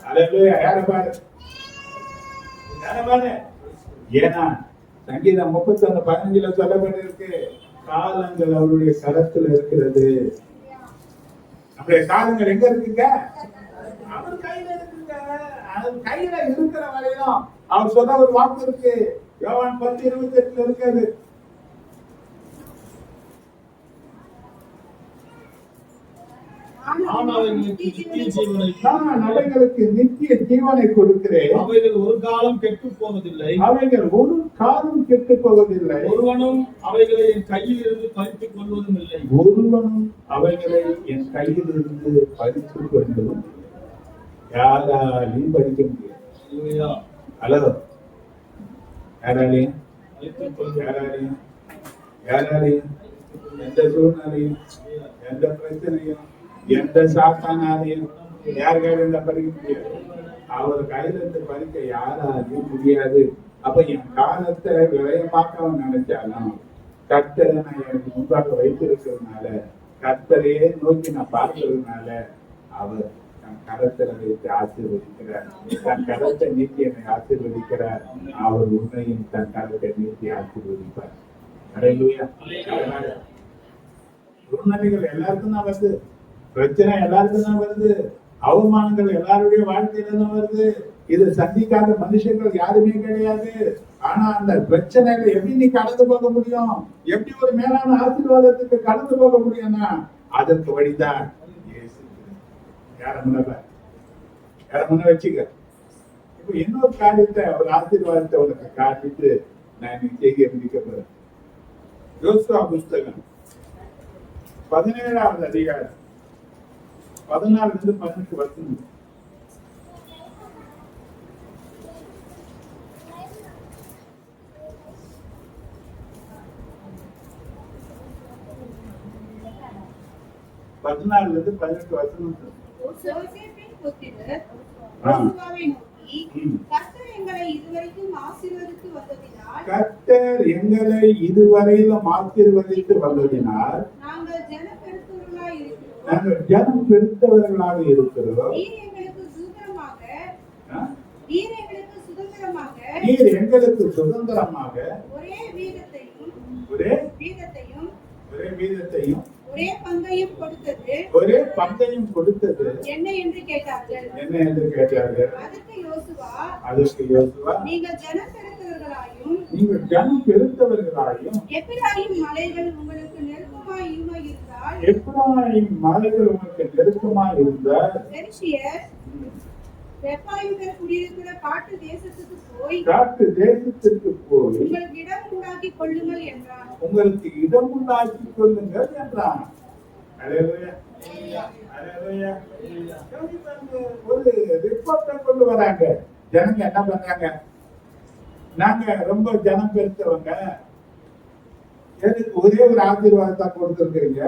அல்லேலூயா. யார பாரு, யார பாரு. ஏன்னா சங்கீதம் 31:15 சொல்லப்பட்டிருக்கு, காலங்கள் அவருடைய கரத்துல இருக்கிறது. நம்முடைய காலங்கள் எங்க இருக்குங்க? அவர் கையில இருக்குங்க. அவர் கையில இருக்கிற வரையும் அவர் சொன்ன ஒரு வாக்கு இருக்கு. யோவான் 10:28 இருக்காது. நான் அவைகளுக்கு நித்திய ஜீவனை கொடுக்கிறேன். அவைகள் ஒரு காலம் கெட்டு போவதில்லை. அவைகள் ஒரு காலம் கெட்டு போவதில்லை. ஒருவனும் அவைகளை என் கையில் இருந்து பறித்துக் கொள்வதும் இல்லை. ஒருவனும் அவைகளை என் கையில் இருந்து பறித்துக் கொள்வதும் இல்லை. யாராலையும் பறிக்க முடியாது. ஹலோ, யாராலையும் யாராலையும் யாராலையும் எந்த சூழ்நிலையும், எந்த பிரச்சனையும், எந்த சாத்தானாலையும் யார் கையில பறிக்க முடியாது. அவர் கையில இருந்து பறிக்க யாராலையும் முடியாது. அப்ப என் காலத்தை விரயமாக்க நினைச்சாலும் கர்த்தரை நான் எனக்கு முன்பாக வைத்திருக்கிறதுனால, கர்த்தரையே நோக்கி நான் பார்க்கிறதுனால அவர் தன் கரத்துல வைத்து ஆசீர்வதிக்கிறார். தன் கரத்தை நீக்கி என்னை ஆசீர்வதிக்கிறார். அவர் உண்மையும் தன் கரத்தை நீக்கி ஆசீர்வதிப்பார். அல்லேலூயா. சூழ்நிலைகள் எல்லாருக்கும் தான் வருது, பிரச்சனை எல்லாருக்கும் தான் வருது, அவமானங்கள் எல்லாருடைய வாழ்க்கையில தான் வருது. இது சந்திக்காத மனுஷங்கள் யாருமே கிடையாது. ஆனா அந்த பிரச்சனையில எப்படி நீ கடந்து போக முடியும்? எப்படி ஒரு மேலான ஆசீர்வாதத்துக்கு கடந்து போக முடியும்னா அதற்கு வழிதான் யார முன்ன வச்சுக்க. இப்ப இன்னொரு காரியத்தை, ஒரு ஆசீர்வாதத்தை உனக்கு காட்டிட்டு நான் இன்னைக்கு செய்ய முடிக்க போறேன். யோசுவா புஸ்தகம் 17வது அதிகாரம் 14-18 வசனம். கர்த்தர் எங்களை இதுவரையிலும் ஆசீர்வதித்து வந்ததினால் நாங்கள் ஜனம் பெருத்தவர்களாக இருக்கிறோம். நீர் எங்களுக்கு சுதந்திரமாக ஒரே வீதத்தையும் ஒரே பங்கையும் கொடுத்தது ஒரே பங்கையும் கொடுத்தது என்ன என்று கேட்டார்கள். என்ன என்று கேட்டார்கள். அதற்கு யோசுவா, நீங்கள் ஜனம் பெருத்தவர்களாயும் எப்பிராயீம் மலைகள் உங்களுக்கு நெருக்கமாய் இருந்தால் பெரிசியர் ரெப்பாயிம்கள் குடியிருக்கிற காட்டு தேசத்துக்கு போய் உங்களுக்கு இடம் உண்டாக்கி கொள்ளுங்கள் என்றான். அல்லேலூயா. அல்லேலூயா. ஒரு ரிப்போர்ட்டை கொண்டு வராங்க. ஜனங்க என்ன பண்றாங்க? நாங்க ரொம்ப ஜனம் பெருத்தவங்க, எனக்கு ஒரே ஒரு ஆசீர்வாதத்தை கொடுத்துருக்கீங்க,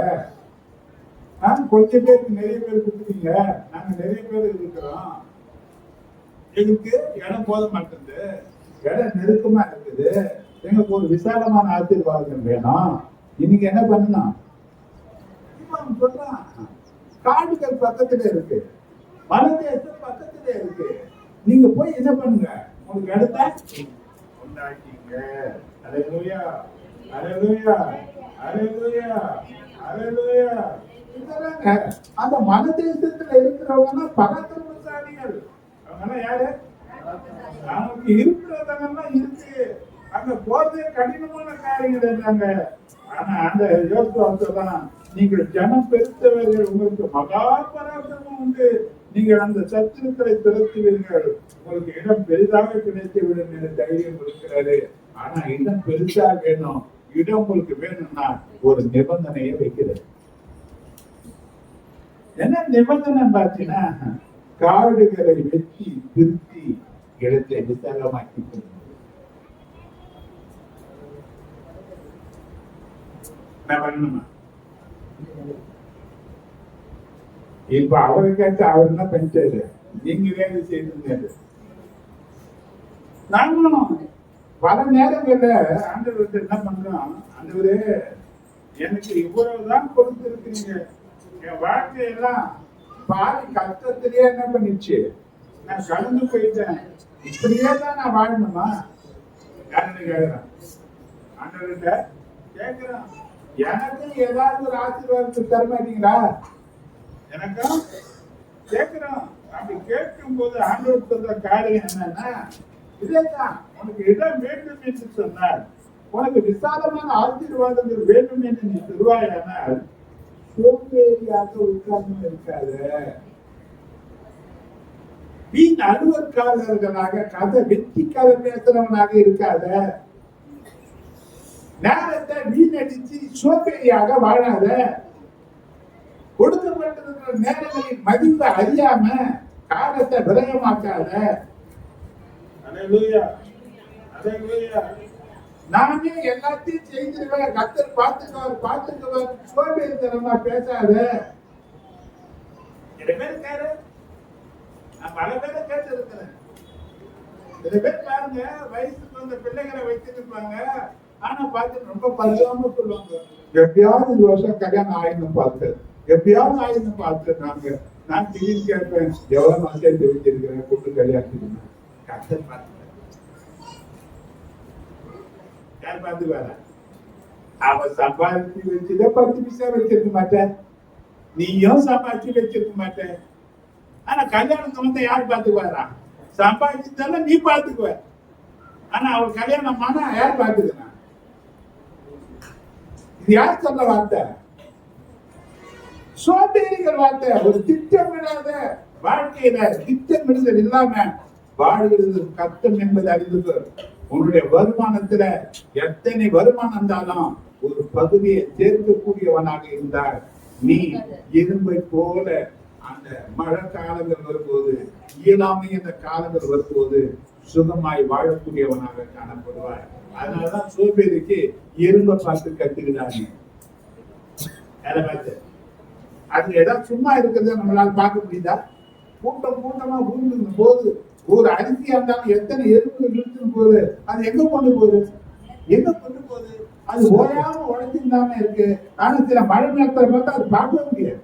கொஞ்சம் பேருக்கு நிறைய பேர் கொடுத்துருக்கீங்க, நாங்க நிறைய பேர் இருக்கிறோம், எங்களுக்கு இடம் போத மாட்டேங்குது, இடம் நெருக்கமா இருக்குது, எங்களுக்கு ஒரு விசாலமான ஆசீர்வாதம் வேணும், இன்னைக்கு என்ன பண்ணணும் சொல்றான். காடுகள் பக்கத்துல இருக்கு, மலைதேசம் பக்கத்துல இருக்கு, நீங்க போய் என்ன பண்ணுங்க, உங்களுக்கு இடத்த உண்டாக்கிங்க. அல்லேலூயா. அல்லேலூயா. அல்லேலூயா. அல்லேலூயா. அந்த மலைதேசத்துல இருக்கிறவங்க பராக்கிரமசாலிகள். அவங்க யாரு? நமக்கு இருக்கிறதெல்லாம் இருக்கு, அங்க போறதே கடினமான காரியங்கள் இருந்தாங்க. ஆனா அந்த யோசுவா சொல்றான், நீங்கள் ஜனம் பெருத்தவர்கள், உங்களுக்கு மகா பராக்கிரமம் உண்டு, நீங்கள் அந்த சத்துருக்களை துரத்துவீர்கள், உங்களுக்கு இடம் பெரிதாக கிடைத்து விடும் என்று தைரியம் இருக்கிறாரு. ஆனா இடம் பெருசா வேணும், இடம் உங்களுக்கு வேணும்னா ஒரு நிபந்தனையை வைக்கிறது. என்ன நிபந்தனை பார்த்தீங்கன்னா, காடுகளை வெட்டி திருத்தி இடத்தை விசாலமாக்கி பண்ணணுமா? இப்ப அவரை கேட்டு அவர் என்ன பண்ணிட்டாரு, நீங்களே செய்திருந்தாரு. நாங்களும் பல நேரங்கள்ல ஆண்டவர்கிட்ட என்ன பண்றோம், ஆண்டவரே எனக்கு இவ்வளவுதான் கொடுத்திருக்கீங்க, என் வாழ்க்கையெல்லாம் பாதி கஷ்டத்திலேயே என்ன பண்ணிச்சு, நான் கடந்து போயிட்டேன், இப்படியே தான் நான் வாழணுமா? யாருன்னு கேட்கிறேன், ஆண்டவர்கிட்ட கேட்கிறேன், எனக்கு ஏதாவது ஒரு ஆசீர்வாதத்தை தர மாட்டீங்களா? எனக்கும் கேட்கிறோம். அப்படி கேட்கும் போது ஆண்டவர் சொல்ற காரியம் என்னன்னா, இதேதான், உனக்கு இடம் வேண்டும் என்று சொன்னார், உனக்கு விசாலமான ஆசீர்வாதங்கள் வேண்டும் என்று நீ சொல்வாயானால் சோம்பேறியாக உட்கார்ந்து இருக்காது, வீண் அலுவற்காரர்களாக கதை வெற்றி கதை பேசுறவனாக இருக்காத, நேரத்தை வீணடிச்சு சோம்பேறியாக வாழாத, கொடுக்கப்பட்டிருக்கிற நேரங்களின் மதிப்பை அறியாம காலத்தை விரயமாக்காத. அல்லேலூயா. அல்லேலூயா. நானே எல்லாத்தையும் செய்திருவேன், கர்த்தர் பார்த்துக்குவார் சோம்பேறித்தனமா பேசாத. சில பேர் கேரு, நான் பல பேரை கேட்டு இருக்கிறேன். சில பேர் பாருங்க, வயசுக்கு வந்த பிள்ளைகளை வச்சிருப்பாங்க, ஆனா பார்த்து ரொம்ப பரிதாபமா சொல்லுவாங்க, எப்பயாவது இந்த வருஷம் கல்யாணம் ஆயின்னு பார்த்து, எப்பயாவது ஆயின்னு பார்த்துட்டாங்க. நான் திடீர்னு கேட்பேன், எவ்வளவு மாசம் தெரிஞ்சிருக்கிறேன், கூட்டு கல்யாணம் கஷ்டம் பார்த்து யார் பார்த்துக்குவாரா? அவன் சம்பாதிச்சு வச்சுத 10 பைசா வச்சிருக்க மாட்டேன், நீயும் சம்பாதிச்சு வச்சிருக்க மாட்டேன். ஆனா கல்யாணத்தை வந்து யார் பார்த்துக்குவாரா? சம்பாதிச்சுதானே நீ பார்த்துக்குவ. ஆனா அவள் கல்யாணம் ஆனா யார் பார்த்துக்கணும்? இது யார் சொல்ல வார்த்தை? சோம்பேறிகள் வார்த்தை. ஒரு திட்டமிடாத வாழ்க்கையில திட்டமிடுதல் இல்லாம வாழ்கிறது கஷ்டம் என்பது அறிந்து, உன்னுடைய வருமானத்துல எத்தனை வருமானம் இருந்தாலும் ஒரு பகுதியை சேர்க்கக்கூடியவனாக இருந்தால் நீ இரும்பை போல அந்த மழை காலங்கள் வரும்போது, இயலாமை என்ற காலங்கள் வரும்போது சுகமாய் வாழக்கூடியவனாக காணப்படுவார். அதனாலதான் சோம்பேறிக்கு இரும்பை பார்த்து கத்துக்கிறாங்க. அது ஏதாவது சும்மா இருக்கிறத நம்மளால பார்க்க முடியுதா? கூட்டமா ஊருக்கு போது, ஒரு அரிசியா இருந்தாலும் எத்தனை எறும்புகள் இழுத்துன்னு போகுது, அது எங்க கொண்டு போகுது? அது ஓயாம உழைச்சிருந்தாம இருக்கு. ஆனா சில மழை நேரத்தை பார்த்தா அது பார்க்க முடியாது.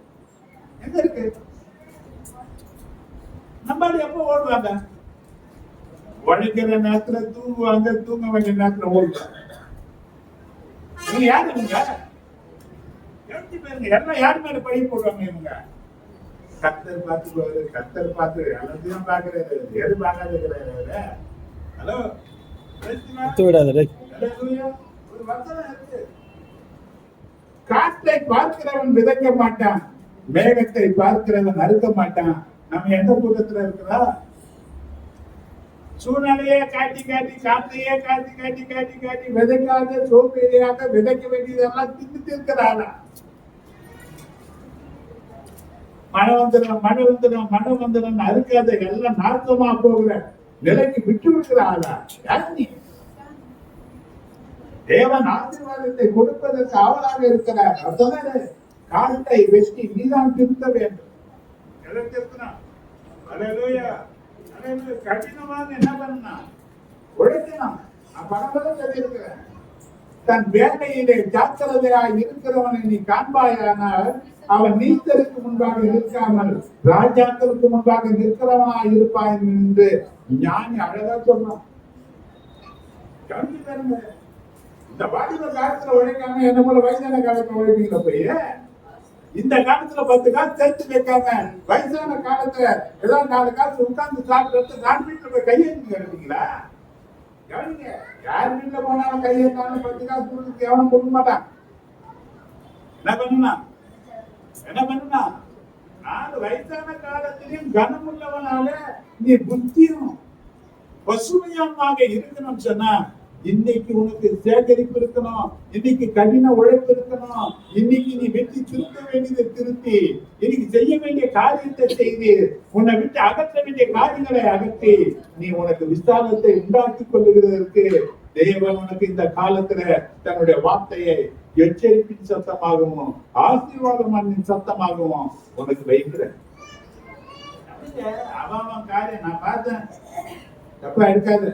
எங்க இருக்கு? நம்மளால எப்ப ஓடுவாங்க? உழைக்கிற நேரத்துல தூங்குவாங்க, தூங்க வேண்டிய நேரத்துல ஓடுவாங்க. நீங்க யாரு? கவனிச்சு பாருங்க, எல்லாம் யார் மேல பழி போடுவாங்க இவங்க? கர்த்தர் பார்த்துக்குவாரு, கர்த்தர் பார்த்து எல்லாத்தையும் பார்க்கிறாரு, எது பார்க்காத இருக்கிறாரு. ஹலோ, ஹalleluya. ஒரு வசனம் இருக்கு, காற்றை பார்க்கிறவன் விதைக்க மாட்டான், மேகத்தை பார்க்கிறவன் அறுக்க மாட்டான். நம்ம எந்த கூட்டத்துல இருக்கிறா? சூழ்நிலையே காட்டி காட்டி, காற்றையே காட்டி காட்டி காட்டி காட்டி விதைக்காத சோம்பேறியாக விதைக்க வேண்டியதெல்லாம் தின்னுட்டு இருக்கிறாரா? மழை வந்துடும் அறுக்காத எல்லாம் நாசமா போகிற நிலைக்கு விட்டு விடுகிறாரா? யார் நீ? தேவன் ஆசீர்வாதத்தை கொடுப்பதற்கு ஆவலாக இருக்கிறார். அதனால காலத்தை வெட்டி நீதான் திருத்த வேண்டும். எதை திருத்தணும்? ஹalleluya. கடினமாக என்ன பண்ணணும்? உழைக்கணும். பணம் சொல்லியிருக்கிறேன், தன் வேலையிலே ஜாக்கிரதையாய் இருக்கிறவனை நீ காண்பாயானால் அவன் நீத்தருக்கு முன்பாக நிற்காமல் ராஜாக்களுக்கு முன்பாக நிற்கிறவனாய் இருப்பாய் என்று ஞானி அழகா சொன்னான். இந்த வாலிப காலத்துல உழைக்காம என்ன போல வயசான காலத்துல உழைப்பீங்களா? போய் இந்த காலத்துல 10 காசு சேர்த்து வைக்காம வயசான காலத்துல ஏதாவது 4 காசு உட்கார்ந்து சாப்பிட்டு நான் வீட்டுல போய் கையெழுத்து கிடைப்பீங்களா? கவனிங்க, யார் வீட்டுல போனாலும் கையெழுத்தாலும் 10 காசு கொடுத்து எவனும் கொடுக்க மாட்டான். என்ன பண்ணுனா 4 வயசான காலத்திலையும் கனமுள்ளவனால நீ புத்தியும் பசுமையமாக இருக்கணும் சொன்னா, இன்னைக்கு உனக்கு சேகரிப்பு இருக்கணும், இன்னைக்கு கடின உழைப்பு இருக்கணும், இன்னைக்கு நீ வெற்றி திருத்த வேண்டியதை திருத்தி, இன்னைக்கு செய்ய வேண்டிய காரியத்தை செய்து, உன்னை விட்டு அகற்ற வேண்டிய காரியங்களை அகற்றி நீ உனக்கு விசாலத்தை உண்டாக்கி கொள்ளுகிறதற்கு தேவன் உனக்கு இந்த காலத்துல தன்னுடைய வார்த்தையை எச்சரிப்பின் சத்தமாகவும் ஆசீர்வாதமான சத்தமாகவும் உனக்கு வைக்கிறேன். அவன் காரியம் நான் பார்த்தேன், தப்பா இருக்காது.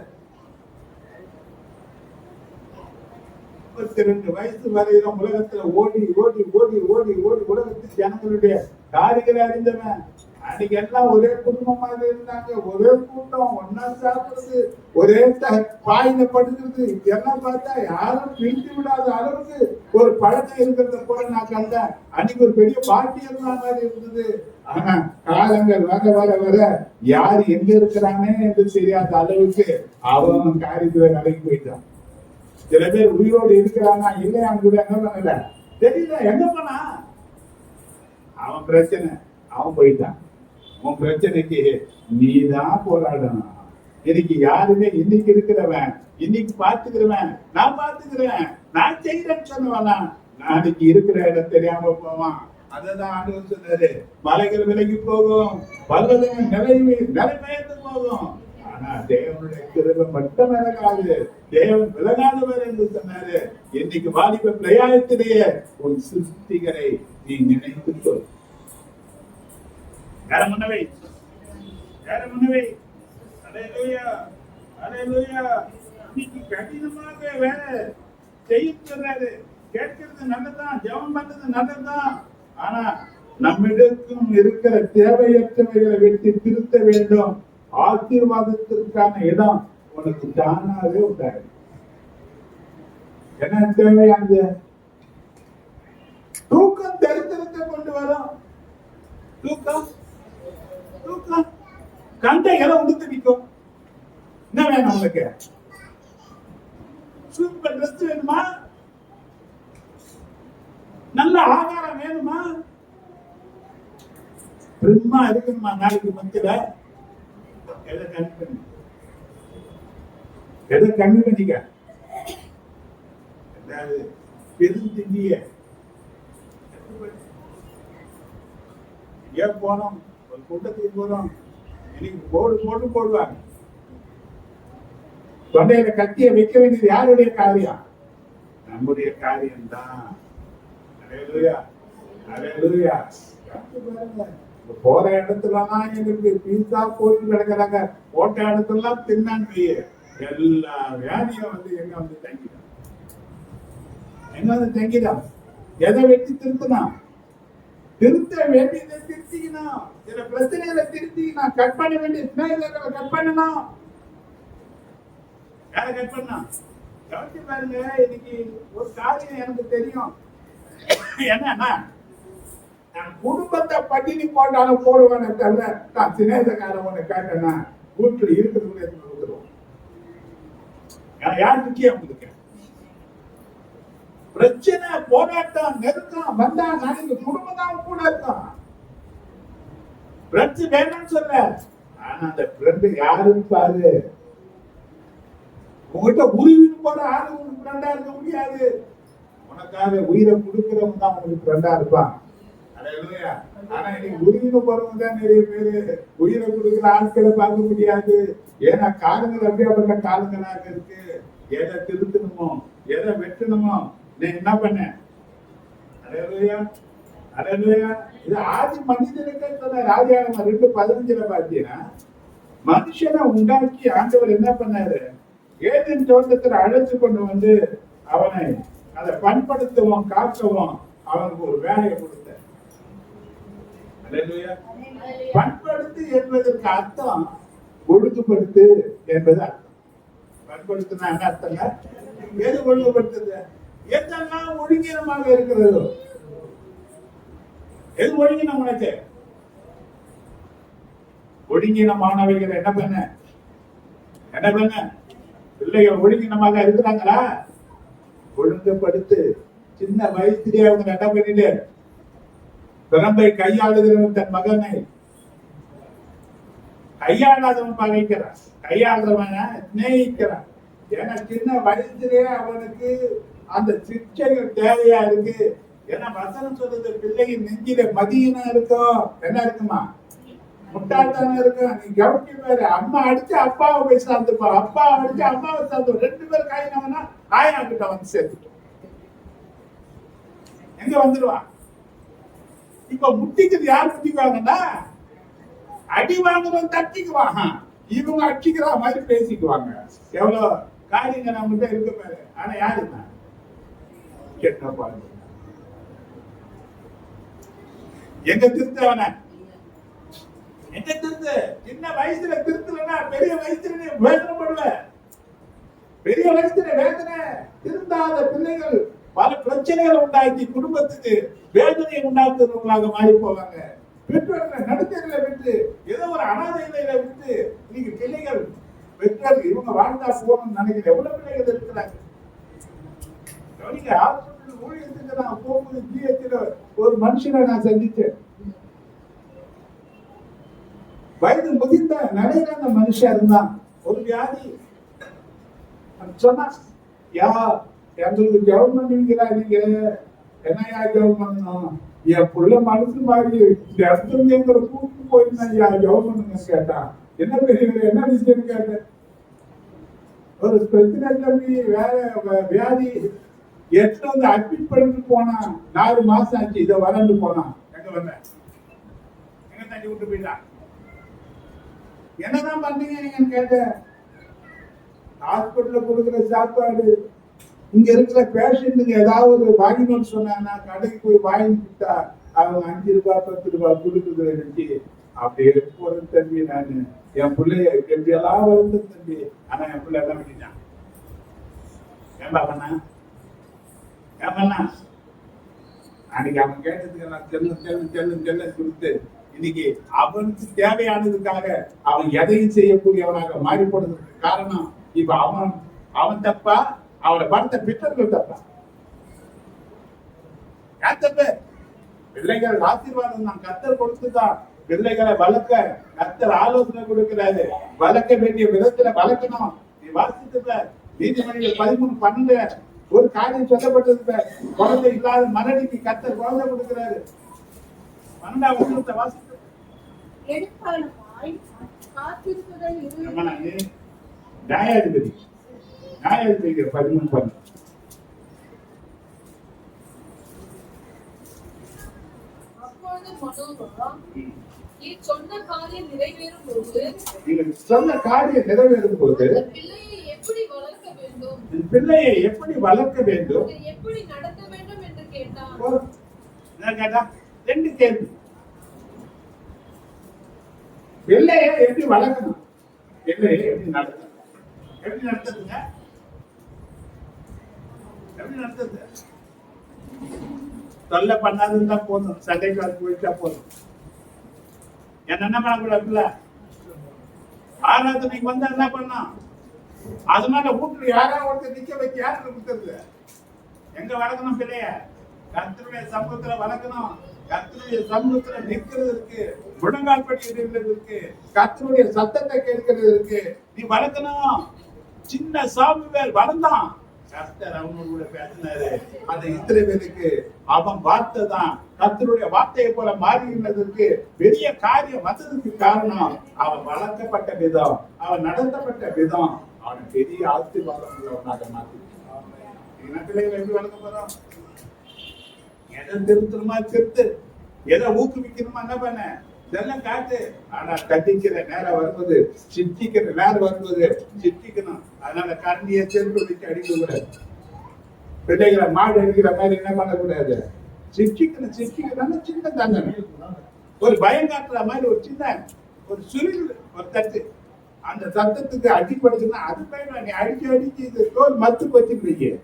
32 வயசு வரையிலும் உலகத்துல ஓடி ஓடி ஓடி ஓடி ஓடி உலகத்தில் ஜனங்களுடைய காரியங்களை அறிந்தவன். அன்னைக்கு எல்லாம் ஒரே குடும்பமாக இருந்தாங்க, ஒரே கூட்டம், ஒன்னா சாப்பிடுறது, ஒரே பாயில படுக்கிறது, எல்லாம் பார்த்தா யாரும் பிரித்து விடாத அளவுக்கு ஒரு பழக்கம் இருக்கிறத போல நான் கண்டேன். அன்னைக்கு ஒரு பெரிய பார்ட்டி இருந்தா மாதிரி இருந்தது. ஆனா காலங்கள் வர வர வர யாரு எங்க இருக்கிறானே என்று தெரியாத அளவுக்கு அவன் காரியத்துல கலைக்கு போயிட்டான். சில பேர் உயிரோடு இருக்கிறானா இல்லையா கூட என்ன பண்ணல தெரியல, எங்க போனா? அவன் பிரச்சனை, அவன் போயிட்டான். உன் பிரச்சனைக்கு நீதான் போராடணும். இன்னைக்கு யாருமே இன்னைக்கு இருக்கிறவன், இன்னைக்கு பார்த்துக்கிறவன், நான் பார்த்துக்கிறேன், நான் செய்யறேன்னு சொன்னவனா நாளைக்கு இருக்கிற இடம் தெரியாம போவான். அததான் ஆண்டவர் சொன்னாரு, மலைகள் விலகி போகும், பல்லவன் நிலைமையத்து போகும், ஆனா தேவனுடைய கிருபை மட்டும் விலகாது, தேவன் விலகாதவர் என்று சொன்னாரு. இன்னைக்கு வாலிப பிரயாணத்திலேயே உன் சிருஷ்டிகரை நீ நினைத்து சொல். முன்னவை இன்னைக்கு கடினமாக வேலை செய்யறாரு. கேட்கிறது நல்லதுதான், ஜெபம் பண்றது நல்லதுதான். ஆனா நம்மிடக்கும் இருக்கிற தேவையற்றவைகளை வெட்டி திருத்த வேண்டும். ஆசீர்வாதத்திற்கான இடம் உனக்கு தானாவே உண்டாரு. என்ன தேவையானது? தூக்கம் தரித்திரத்தை கொண்டு வரும். தூக்கம் தூக்கம் கண்டை இலை உடுத்து நிற்கும். என்ன வேணும் உங்களுக்கு? சூப்பர் ட்ரெஸ் வேணுமா? நல்ல ஆகாரம் வேணுமா? பிரம்மா இருக்கணுமா? நாளைக்கு மத்தியில எதை கம்மி பண்ணிக்க. பெருந்திண்டிய ஏன் போனோம்? ஒரு கூட்டத்துக்கு போறோம், இன்னைக்கு போடு போடுவாங்க. தொண்டையில கத்திய வைக்க வேண்டியது யாருடைய காரியம்? நம்முடைய காரியம்தான். போற இடத்துலலாம் எங்களுக்கு பீஸா போட்டு கிடக்குறாங்க, போட்ட இடத்துலாம் தின்னான்னு எல்லா வியாதியும் வந்து எங்க வந்து தங்கிதான். எதை வெட்டி திருத்தணும்? திருத்த வேண்டியதை திருத்திக்கணும். சில பிரச்சனைகளை திருத்திக்கணும். கட் பண்ண வேண்டிய ஸ்நேகிதர்களை கட் பண்ணணும். யாரை கட் பண்ணா? கவனிச்சு பாருங்க. இன்னைக்கு ஒரு காரியம் எனக்கு தெரியும். என்னன்னா நான் குடும்பத்தை பட்டினி போட்டாலும் போடுவேன்னு தவிர நான் சினேசக்காரன் ஒண்ணு கேட்டேன்னா வீட்டுல இருக்கிறவங்க எடுத்து கொடுத்துருவோம். யார் முக்கியம் உங்களுக்கு? பிரச்சனை போராட்டம் நெருக்கம் வந்தா நாளைக்கு குடும்பம் தான் கூட இருக்கும். ஃப்ரெண்ட்ஸ் வேணும்னு சொல்ல, ஆனா அந்த ஃப்ரெண்டு யாருன்னு பாரு. உங்ககிட்ட உருவின்னு போற ஆளு உனக்கு ஃப்ரெண்டா இருக்க முடியாது. உனக்காக உயிரை கொடுக்கிறவங்க தான் உனக்கு ஃப்ரெண்டா இருப்பான். அல்லேலூயா. ஆனா இன்னைக்கு உருவின்னு போறவங்க தான் நிறைய பேரு உயிரை கொடுக்கிற ஆட்களை பார்க்க முடியாது. ஏன்னா காலங்கள் அப்படியாப்பட்ட காலங்களாக இருக்கு. எதை திருத்தணுமோ எதை வெட்டணுமோ நீ என்ன பண்ண? அல்லேலூயா, அல்லேலூயா. இது ஆதி மனிதனுக்கு சொன்ன ராஜாகமம் 2:15 பார்த்தீங்கன்னா, மனுஷனை உண்டாக்கி ஆண்டவர் என்ன பண்ணாரு? ஏதேன் தோட்டத்தில் அழைத்து கொண்டு வந்து அவனை அதை பண்படுத்தவும் காக்கவும் அவனுக்கு ஒரு வேலையை கொடுத்தார். அல்லேலூயா. பண்படுத்து என்பதற்கு அர்த்தம் ஒழுங்குபடுத்து என்பது அர்த்தம். பண்படுத்தினா என்ன அர்த்தங்க? எது ஒழுங்குபடுத்துது? எதெல்லாம் ஒழுங்கீனமாக இருக்கிறதோ, எது ஒழுங்கினம் உனக்கு? ஒழுங்கினமானவைகள் என்ன பண்ண? என்ன பண்ண? பிள்ளைகள் ஒழுங்கினமாக இருக்கிறாங்களா? ஒழுங்குபடுத்து. சின்ன வயசுலயே அவங்க என்ன பண்ணிட்டு பிறம்பை கையாளுகிறவன் தன் மகனை கையாளாதவன் பகைக்கிறான், கையாளுறவன சிநேகிக்கிறான். ஏன்னா சின்ன வயசுலயே அவனுக்கு அந்த சிக்ஷைகள் தேவையா இருக்கு. ஏன்னா வசனம் சொல்றது பிள்ளையின் நெஞ்சில மதியினம் இருக்கும். என்ன இருக்குமா? முட்டாள்தானே இருக்கும். நீ கவனிக்க பாரு. அம்மா அடிச்சு அப்பாவை போய் சார்ந்துப்பா, அப்பா அடிச்சு அம்மாவை சார்ந்து 2 பேர் காயினவனா ஆயா கிட்ட வந்து சேர்த்துட்டோம். எங்க வந்துடுவான்? இப்ப முட்டிக்கிறது யார் முட்டிக்குவாங்கன்னா, அடி வாங்குறவன் தட்டிக்குவாங்க, இவங்க அடிக்கிற மாதிரி பேசிக்குவாங்க. எவ்வளவு காரியங்க நம்மகிட்ட இருக்க பாரு. ஆனா யாருன்னா என்ன பாருங்க, எங்க திருத்தவன எங்க திருத்து? சின்ன வயசுல திருத்தலன்னா பெரிய வயசுல நீ வேதனைப்படுவ. பெரிய வயசுல வேதனை. திருந்தாத பிள்ளைகள் பல பிரச்சனைகளை உண்டாக்கி குடும்பத்துக்கு வேதனையை உண்டாக்குறவங்களாக மாறி போவாங்க. பெற்றோர்களை நடுத்தரில விட்டு ஏதோ ஒரு அனாதையில விட்டு இன்னைக்கு பிள்ளைகள் பெற்றோர் இவங்க வாழ்ந்தா போகணும்னு நினைக்கிற எவ்வளவு பிள்ளைகள் இருக்கிறாங்க. ஹாஸ்பிட்டல் ஊழியத்துக்கு நான் போகும்போது ஜிஹெச்ல ஒரு மனுஷனை நான் சந்திச்சேன். வயது முதிர்ந்த நிலையில அந்த மனுஷன் இருந்தான். ஒரு வியாதி சொன்னா, யா எங்களுக்கு ஜெபம் பண்ணுவீங்களா? நீங்க என்னையா ஜெபம் பண்ணணும்? என் புள்ள மனசு மாதிரி இந்த இடத்துல எங்களை கூப்பிட்டு போயிருந்தேன், யா ஜெபம் பண்ணுங்க கேட்டான். என்ன பெரிய என்ன விஷயம் கேட்டேன். ஒரு பிரச்சனை தம்பி, வேற வியாதி எடுத்து வந்து அட்மிட் பண்ணிட்டு போனான். 4 மாசம் ஆச்சு. இதை வரண்டு போனான். எங்க வந்த எங்க தண்ணி விட்டு போயிட்டான். என்னதான் பண்ணீங்க நீங்கன்னு கேட்டேன். ஹாஸ்பிட்டல்ல கொடுக்குற சாப்பாடு, இங்க இருக்கிற பேஷண்ட்டுங்க ஏதாவது வாங்கினு சொன்னாங்கன்னா கடைக்கு போய் வாங்கிட்டா அவங்க 5 ரூபாய் 10 ரூபாய் கொடுக்குறத நினைச்சு அப்படி போறது தம்பி. நான் என் பிள்ளைய எப்படி எல்லாம் வளர்ந்து தம்பி. ஆனா என் பிள்ளை எல்லாம் பண்ணிட்டான். ஏன்பா பண்ணா? ஏன் பண்ணா? அன்னைக்கு அவன் கேட்டதுக்கு நான் செல்ல கொடுத்து இன்னைக்கு அவனுக்கு தேவையானதுக்காக அவன் எதையும் செய்யக்கூடியவனாக மாறிப்படுறதுக்கு காரணம் இப்ப அவன் தப்பா? அவனை பார்த்த பித்தர்கள் தப்பா? யார் தப்பு? பிள்ளைகள் ஆசீர்வாதம் தான் கர்த்தர் கொடுத்துதான். பிள்ளைகளை வளர்க்க கர்த்தர் ஆலோசனை கொடுக்கிறாரு. வளர்க்க வேண்டிய விதத்துல வளர்க்கணும். நீ வாசித்துப்ப நீதிமன்றங்கள் 13:12 ஒரு காரியம் சொல்லப்பட்டது. குழந்தை இல்லாத மரணிக்கு கர்த்தர் குழந்தை கொடுக்கிறாரு. 12ஆம் வசனத்தை வாசித்து நியாயாதிபதி 13:12 நீ சொன்ன காரியம் நிறைவேறும் போது பிள்ளையை எப்படி வளர்க்க வேண்டும், எப்படி நடத்த வேண்டும் என்று கேட்டான். 2 கேள்வி. பிள்ளையை எப்படி வளர்க்கணும், பிள்ளையை எப்படி நடத்தணும்? எப்படி நடத்துங்க? எப்படி நடத்துது? தொல்லை பண்ணாதுன்னு தான் போதும், சண்டைக்கு அது போயிட்டா போதும். என்ன பண்ணக்கூடாதுல்ல, ஆராதனைக்கு வந்தா என்ன பண்ணா, அதனால வீட்டுல யாராவது ஒருத்தர் நிக்க வைக்க யாருக்கு கொடுத்துருது? எங்க வளர்க்கணும் பிள்ளைய? கர்த்தருடைய சமூகத்துல வளர்க்கணும். கர்த்தருடைய சமூகத்துல நிற்கிறது இருக்கு, முழங்கால் படி இடுகிறது இருக்கு, கர்த்தருடைய சத்தத்தை கேட்கிறது இருக்கு. நீ வளர்க்கணும். சின்ன சாமுவேல் வளர்ந்தான், கர்த்தர் அவனோட பேசினாரு. அந்த இஸ்ரவேலுக்கு அவன் வார்த்தை தான் கர்த்தருடைய வார்த்தையை போல மாறினதற்கு பெரிய காரியம் வந்ததுக்கு காரணம் அவன் வளர்க்கப்பட்ட விதம், அவன் நடத்தப்பட்ட விதம் அவன் பெரிய ஆசீர்வாதம் உள்ளவனாக மாற்றி. பிள்ளைகளை எப்படி வளர்க்க போறோம்? எதை திருத்தணுமா திருத்து, எதை ஊக்குவிக்கணுமா என்ன பண்ண இதெல்லாம் காட்டு. ஆனா கட்டிக்கிற நேரம் வருவது, சித்திக்கிற நேரம் வருவது சித்திக்கணும். அதனால கரண்டியை செருப்பு வச்சு அடிக்க கூடாது. பிள்ளைகளை மாடு அடிக்கிற மாதிரி என்ன பண்ணக்கூடாது, சித்திக்கணும். சித்திக்கணும் சின்ன தண்டனை, ஒரு பயம் காட்டுற மாதிரி ஒரு சின்ன ஒரு சுருள், ஒரு தட்டு. அந்த சத்தத்துக்கு அடிப்படுதுன்னா அது பயன். நீ அடிச்சு இது தோல் மத்து வச்சுருக்கீங்க,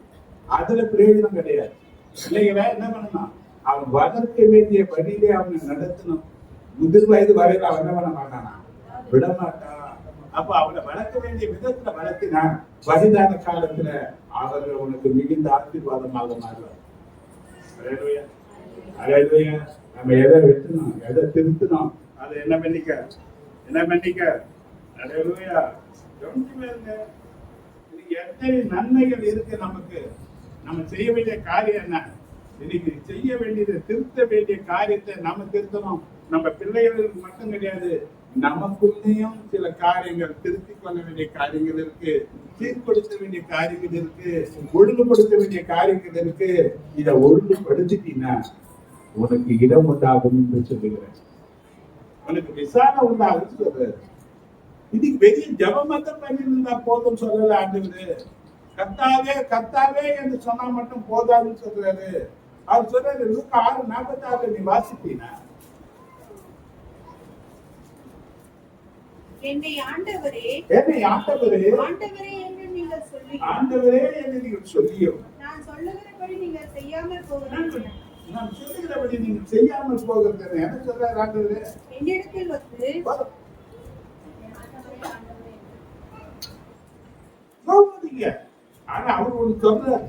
அதுல பிரயோஜனம் கிடையாது. பிள்ளைகளை என்ன பண்ணணும், அவன் வளர்க்க வேண்டிய வழியிலே அவனை நடத்தணும். முதிர் வயது வரையில அவன் என்ன பண்ண மாட்டானா, விடமாட்டான். அப்ப அவனை வளர்க்க வேண்டிய விதத்துல வளர்த்தினான். வயதான காலத்துல அவர் அவனுக்கு மிகுந்த ஆசீர்வாதமாக மாறுவார். நம்ம எதை வெட்டணும், எதை திருத்தணும், அதை என்ன பண்ணிக்க. எத்தனை நன்மைகள் இருக்கு நமக்கு. நம்ம செய்ய வேண்டிய காரியம் என்ன? இன்னைக்கு செய்ய வேண்டியது, திருத்த வேண்டிய காரியத்தை நம்ம திருத்தணும். நம்ம பிள்ளைகளுக்கு மட்டும் கிடையாது, நமக்குள்ளேயும் சில காரியங்கள் திருத்திக் கொள்ள வேண்டிய காரியங்கள் இருக்கு, சீர்படுத்த வேண்டிய காரியங்கள் இருக்கு, ஒழுங்குபடுத்த வேண்டிய காரியங்கள் இருக்கு. இதை ஒழுங்குபடுத்திட்டீங்கன்னா உனக்கு இடம் உண்டாகும் என்று சொல்லுகிறேன். உனக்கு விசாரணை உண்டாகும் சொல்றாரு. இதுக்கு பெரிய ஜபமத்தம் பண்ணிருந்தா போதும் சொல்லல ஆண்டவர். கர்த்தாவே என்று சொன்னா மட்டும் போதாதுன்னு சொல்றாரு. அவர் சொல்றாரு லூக்கா 6:46 நீ வாசிப்பீனா, என்னை ஆண்டவரே என்று நீங்கள் சொல்லியோ நான் சொல்லுகிறபடி நீங்கள் செய்யாமல் போகிறது என்ன சொல்றாரு ஆண்டவரே? என்னிடத்தில் வந்து ஆனா அவர் ஒண்ணு சொல்றாரு,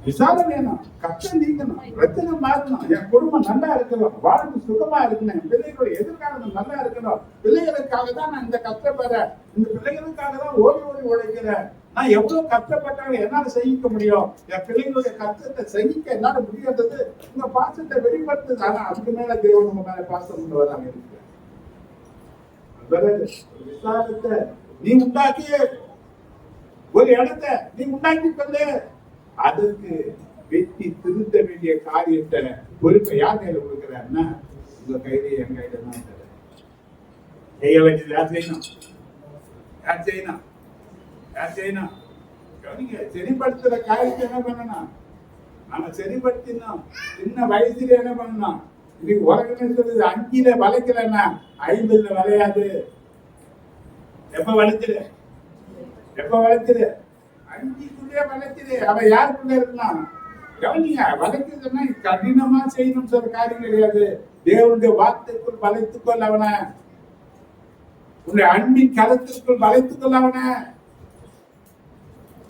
விசாரணை வேணும், கஷ்டம் நீக்கணும், பிரச்சனை மாறணும், என் குடும்பம் நல்லா இருக்கணும், வாழ்க்கை சுகமா இருக்கணும், என் பிள்ளைகளுடைய எதிர்காலம் நல்லா இருக்கணும். பிள்ளைகளுக்காக தான் நான் இந்த கஷ்டப்படுறேன், இந்த பிள்ளைகளுக்காக தான் ஓடி உழைக்கிறேன். நான் எவ்வளவு கஷ்டப்பட்டாலும் என்னால சகிக்க முடியும், என் பிள்ளைகளுடைய கஷ்டத்தை சகிக்க என்னால முடியாதது இந்த பாசத்தை வெளிப்படுத்துது. ஆனா அதுக்கு மேல தேவன் மேல பாசம் கொண்டு வராங்க இருக்கு. விசாரத்தை நீ உண்டாக்கிய ஒரு இடத்தை நீ உண்டாக்கி கொண்டு அதற்கு வெட்டி திருத்த வேண்டிய காரியத்தை பொறுப்பை யார் கையில கொடுக்கிறாருன்னா உங்க கையில, என் கையில தான் செய்ய வேண்டியது. யார் செய்யணும்? சரிப்படுத்துற காரியத்தை என்ன பண்ணணும், நம்ம சரிப்படுத்தினோம். சின்ன வயசுல என்ன பண்ணணும், இன்னைக்கு உலகமே சொல்லுது 5ல வளைக்கலன்னா 50ல வளையாது. எப்ப வளைச்சிரு 5க்குள்ளே வளைச்சிரு. அவன் யாருக்குள்ள இருக்கலாம் கவனிங்க. வளைக்கிறதுன்னா கடினமா செய்யணும் சொல்ற காரியம் கிடையாது. தேவனுடைய வார்த்தைக்குள் வளைத்துக்கொள் அவனை, உன்னுடைய அன்பின் கருத்திற்குள் வளைத்துக்கொள் அவனை,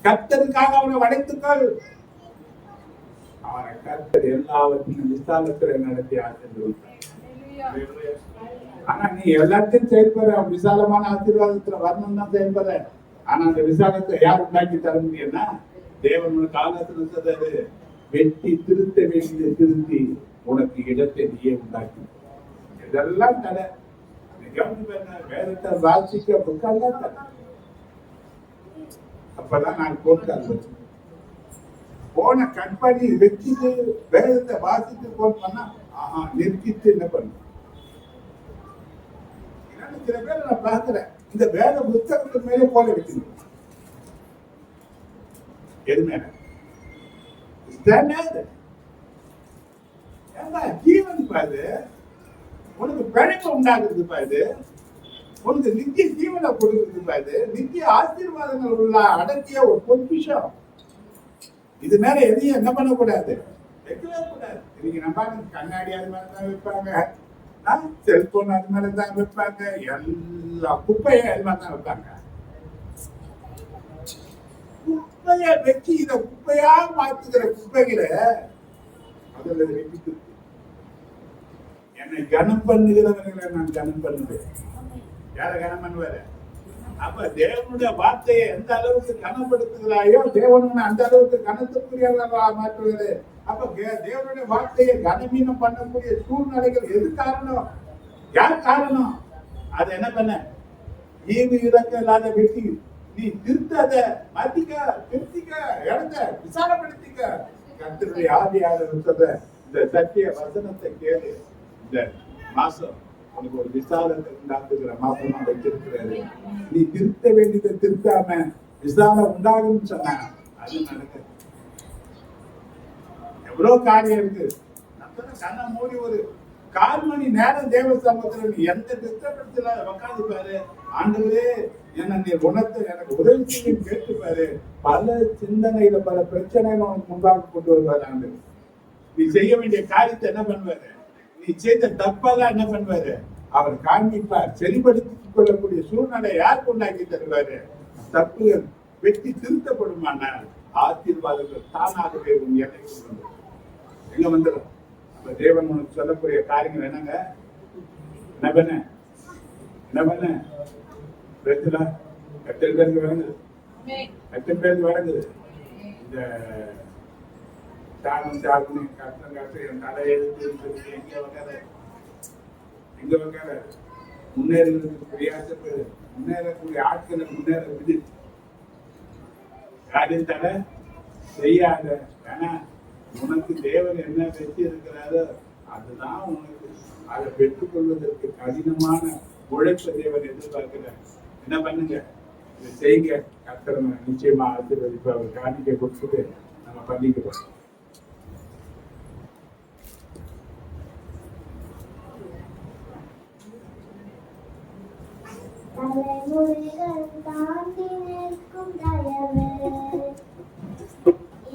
கர்த்தருக்காக அவனை வளைத்துக்கொள். அவனை கர்த்தர் எல்லாவற்றையும் விசாலத்துல நடத்தி ஆசிர்வதித்தார். ஆனா நீ எல்லாத்தையும் செயல்படுற, விசாலமான ஆசீர்வாதத்துல வரணும் தான் செயல்படுற. ஆனா அந்த விசாலத்தை யார் உண்டாக்கி தர முடியும்னா தேவனோட காலத்துல சொல்றாரு, வெட்டி திருத்த வேண்டியதை திருத்தி உனக்கு இடத்தை நீயே உண்டாக்கி. இதெல்லாம் தடை. வேதத்தை வாசிக்க புக்கெல்லாம் தடை. அப்பதான் நான் போட்டு போன கண்பாடி வச்சுட்டு வேதத்தை வாசித்து போன் பண்ணா நிறுத்திட்டு என்ன பண்ண. சில பேர் நான் பார்க்கிறேன், இந்த வேத புத்தகத்துக்கு மேலே போல வைக்கணும். எது மேல ஜீவன் பாது, உனக்கு பிழைப்பு உண்டாக்குறது பாது, உனக்கு நித்திய ஜீவனை கொடுக்குறது பாது, நித்திய ஆசீர்வாதங்கள் உள்ள அடக்கிய ஒரு பொக்கிஷம். இது மேல எதையும் என்ன பண்ணக்கூடாது, வைக்கவே கூடாது. இன்னைக்கு நம்ம கண்ணாடி அது மாதிரி தான் வைப்பாங்க, செல்போன் அது மாதிரி தான் வைப்பாங்க, எல்லா குப்பையை அது மாதிரி தான் வைப்பாங்க. குப்பைய வச்சு இத குப்பையா மாத்துக்கிற குப்பைகளை அதுல வெட்டிட்டு என்னை கனம் பண்ணுகிறவர்களை நான் கனம் பண்ணுவேன். யார கனம் பண்ணுவாரு? அப்ப தேவனுடைய வார்த்தையை எந்த அளவுக்கு கனப்படுத்துகிறாயோ தேவன் அந்த அளவுக்கு கனத்துக்குரியவர்களா மாற்றுவது. அப்ப தேவனுடைய வார்த்தையை கனமீனம் பண்ணக்கூடிய சூழ்நிலைகள் எது காரணம்? யார் காரணம்? அதை என்ன பண்ண? ஈவு இறக்க இல்லாத வெட்டி நீ திருத்தாத, மாத்திக்க, திருத்திக்க, இடத்த விசாலப்படுத்திக்க. கர்த்தருடைய ஆவியாளர் சொல்ற இந்த சத்திய வசனத்தை கேளு. இந்த மாசம் உனக்கு ஒரு விசாலத்தை உண்டாக்குகிற மாசமா வச்சிருக்கிறாரு. நீ திருத்த வேண்டியதை திருத்தாம விசாலம் உண்டாகும் சொன்ன அது நடக்க எவ்வளவு காரியம் இருக்கு. கண்ணை மூடி ஒரு 1/4 மணி நேரம் தேவ சமூகத்துல நீ எந்த திட்டப்படுத்தல உட்காந்து பாரு. ஆண்டவரே என்ன நீ உணர்த்த எனக்கு உதவி செய்ய கேட்டுப்பாரு. பல சிந்தனையில பல பிரச்சனைகளை உனக்கு முன்பாக கொண்டு வருவாரு ஆண்டவர். நீ செய்ய வேண்டிய காரியத்தை என்ன பண்ணுவாரு? நீ செய்த தப்பெல்லாம் என்ன பண்ணுவாரு? அவர் காண்பிப்பார். சரிபடுத்திக் கொள்ளக்கூடிய சூழ்நிலை யாருக்கு உண்டாக்கி தருவாரு? தப்புகள் வெட்டி திருத்தப்படுமானால் ஆசீர்வாதங்கள் தானாகவே உன் எல்லைக்கு வந்துடும். எங்க வந்துடும்? அப்ப தேவன் உனக்கு சொல்லக்கூடிய காரியங்கள் என்னங்க? என்ன பண்ண எத்தனை பேருக்கு வழங்குது? எத்தனை பேருக்கு வழங்குது? இந்த சாகும் கஷ்டம் என் தலையெழுத்து எங்க வகையில முன்னேறுவதற்கு பிரயாசப்படு. முன்னேறக்கூடிய ஆட்களை முன்னேற விடு. யாரின் தடை செய்யாத. ஏன்னா உனக்கு தேவன் என்ன வச்சு இருக்கிறாரோ அதுதான் உனக்கு. அதை பெற்றுக் கொள்வதற்கு கடினமான உழைப்ப தேவன் எதிர்பார்க்கிறார். என்ன பண்ணுங்க? இதை செய்யுங்க. கர்த்தர் நிச்சயமா ஆசீர்வதிப்பு. அவர் காணிக்கை கொடுத்துட்டு நம்ம பண்ணிக்கிறோம். தலைமுறைகள் தாண்டி நிற்கும் தயவு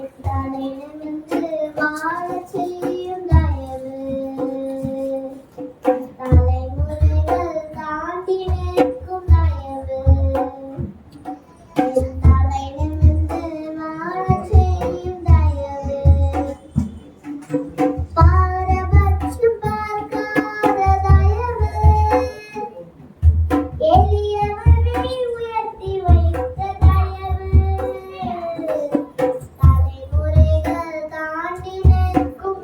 இத்தனையிலிருந்து வாழ செய்யும் தயவு. தலைமுறைகள் தாண்டி நிற்கும் தயவு இத்தனையிலிருந்து வாழ செய்யும் தயவு. பாரபட்சம் பார்க்காத தயவு எளியவரை உயர்த்தி வைத்த தயவு. தலைமுறைகள் தாண்டி நிற்கும்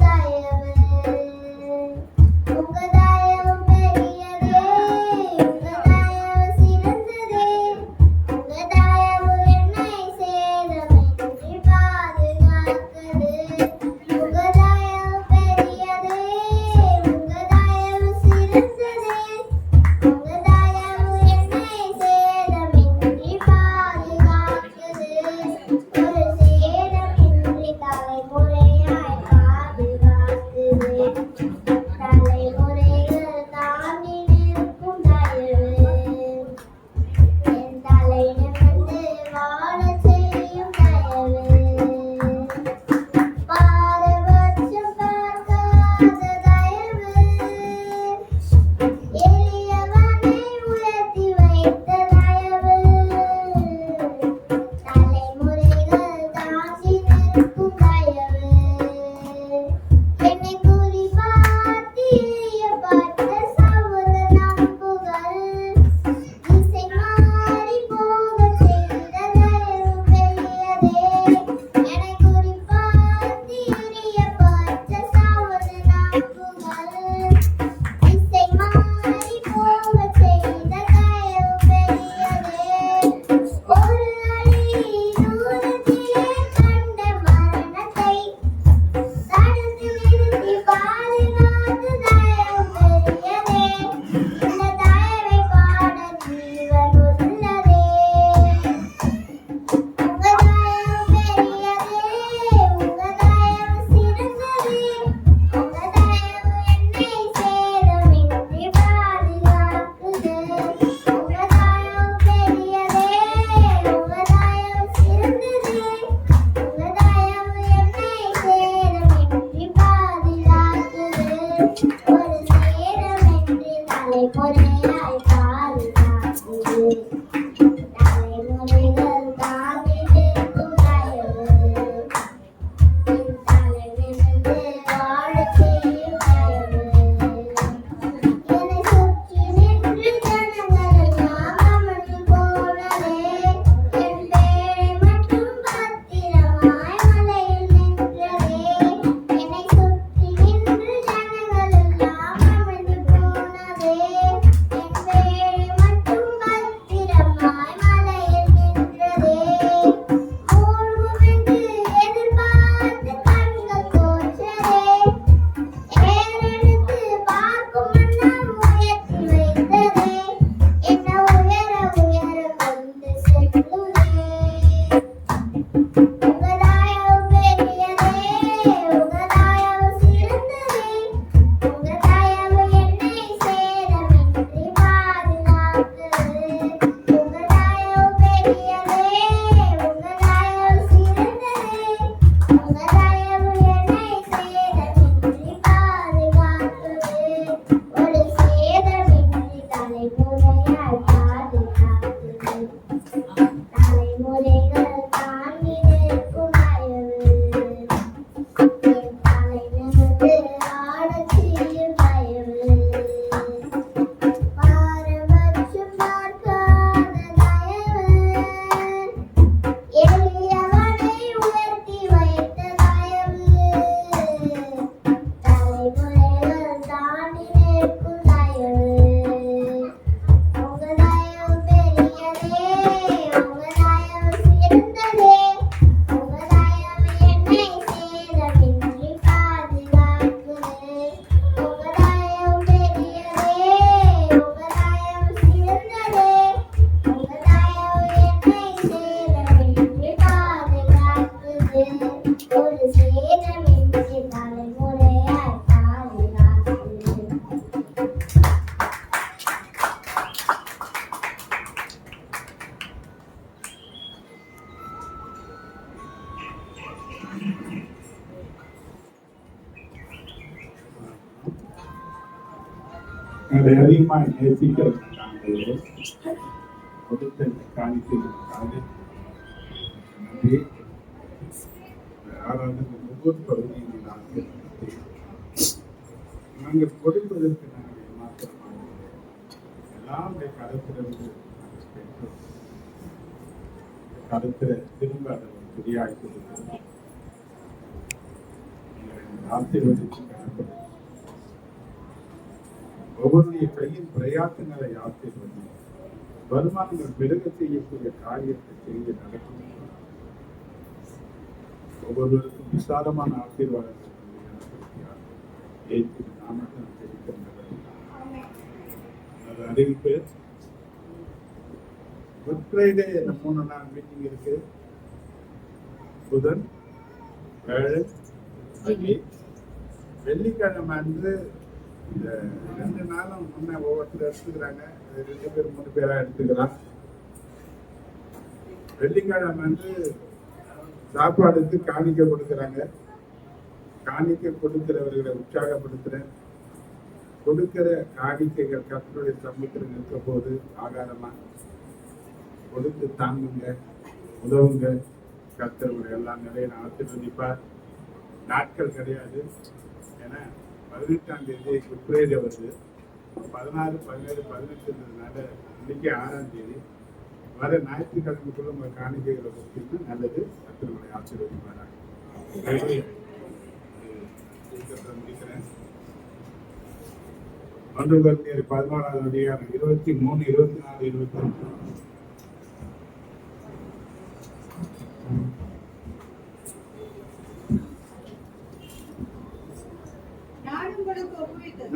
தலைமுறையாய் பாதுகாக்குது. தலைமுறைகள் தாண்டி நிற்கும் தயவு. என் தலைநிமிர்ந்து வாழச் செய்யும் தயவு. என்னை சுற்றி நின்று ஜனங்கள் எல்லாம் அமர்ந்து போனதே. என் பேரை மட்டும் பத்திரமாய் மலையில் நின்றதே. என்னை சுற்றி நின்று ஜனங்கள் எல்லாம் அமர்ந்து போனதே. என் பேரை மட்டும் பத்திரமாய் மலையில் நின்றதே. மூழ்கும் என்று எதிர்பார்த்து கண்கள் தோற்றதே. ஏறெடுத்து பார்க்கும் வண்ணம் உயர்த்தி வைத்ததே. என்ன உயர உயர கொண்டு செல்லுதே. உங்களாயோ பெரியதே. உங்களாயோ சிறந்ததே. உங்களாயோ என்னை சேதமின்றி பாதுகாத்தது. உங்களாயோ பெரியதே. உங்களாயோ சிறந்ததே. உங்களாயோ என்னை சேதமின்றி பாதுகாத்தது. ஒரு சேதமின்றி தலைமுறையாய் பாதுகாத்தது. தலைமுறைகள் தாண்டி நிற்கும் தயவு. என் தலைநிமிர்ந்து ஆடச் செய்யும் தயவு. பாரபட்சம் பார்க்காத தயவு. எளியவனை உயர்த்தி வைத்த தயவு. தலைமுறைகள் தாண்டி நிற்கும் தயவு. உங்க தயவு பெரியதே. உங்க தயவு சிறந்ததே. உங்க தயவு என்னை சேதமின்றி பாதுகாக்குது. உங்க தயவு பெரியதே. உங்க தயவு சிறந்ததே. உங்க தயவு என்னை சேதமின்றி பாதுகாக்குது. ஒரு சேதமின்றி தலைமுறையாய் பாதுகாக்குது. அதை அதிகமாக நேசிக்கிற நாங்களே கொடுத்த காணிக்கைகளுக்காக நன்றி. ஆராதனை ஒவ்வொரு பகுதியில் நாங்கள் கொடுப்பதற்கு நாங்கள் ஏமாற்றமாக எல்லாம் கருத்திலிருந்து நாங்கள் பெற்றோம். கருத்தில் திரும்ப அதை சரியாய் கொடுக்கிறோம். ஆசீர்வதித்து கணப்படுத்தும். ஒவ்வொருடைய கையின் பிரயாசங்களை ஆசீர்வதி. வருமானங்கள் பெருக செய்யக்கூடிய காரியத்தை செய்து நடக்கும். ஒவ்வொருவருக்கும் விசாலமான ஆசீர்வாதங்கள் ஏற்று நாமத்தில் தெரிவிக்கின்றது. அது அறிவிப்பு. குட் ஃப்ரைடே இந்த 3 நாள் மீட்டிங் இருக்கு. புதன், வியாழன், வெள்ளி. வெள்ளிக்கிழமை அன்று இந்த 2 நாளும் முன்ன ஒவ்வொருத்தர் எடுத்துக்கிறாங்க. 2 பேர் 3 பேரா எடுத்துக்கலாம். வெள்ளிக்கிழமை அன்று சாப்பாடுக்கு காணிக்கை கொடுக்குறாங்க. காணிக்கை கொடுக்கிறவர்களை உற்சாகப்படுத்துறேன். கொடுக்கிற காணிக்கைகள் கர்த்தருடைய சமூகத்தில் நிற்க போது ஆகாரமா கொடுத்து தாங்குங்க, உதவுங்க. கர்த்தருடைய எல்லாம் நிறைய ஆசீர்வதிப்பார். நாட்கள் கிடையாது. ஏன்னா 18ஆம் தேதி குட் ஃப்ரைடே வருது. 16, 17, 18 இன்னைக்கு 6ஆம் தேதி வர ஞாயிற்றுக்கிழமைக்குள்ள உங்கள் காணிக்கைகளை கொடுத்தீங்கன்னா நல்லது. கர்த்தருடைய ஆசீர்வதிப்பாராக. முடிக்கிறேன். 1 Corinthians 14 அதிகாரம் 23, 24, 25.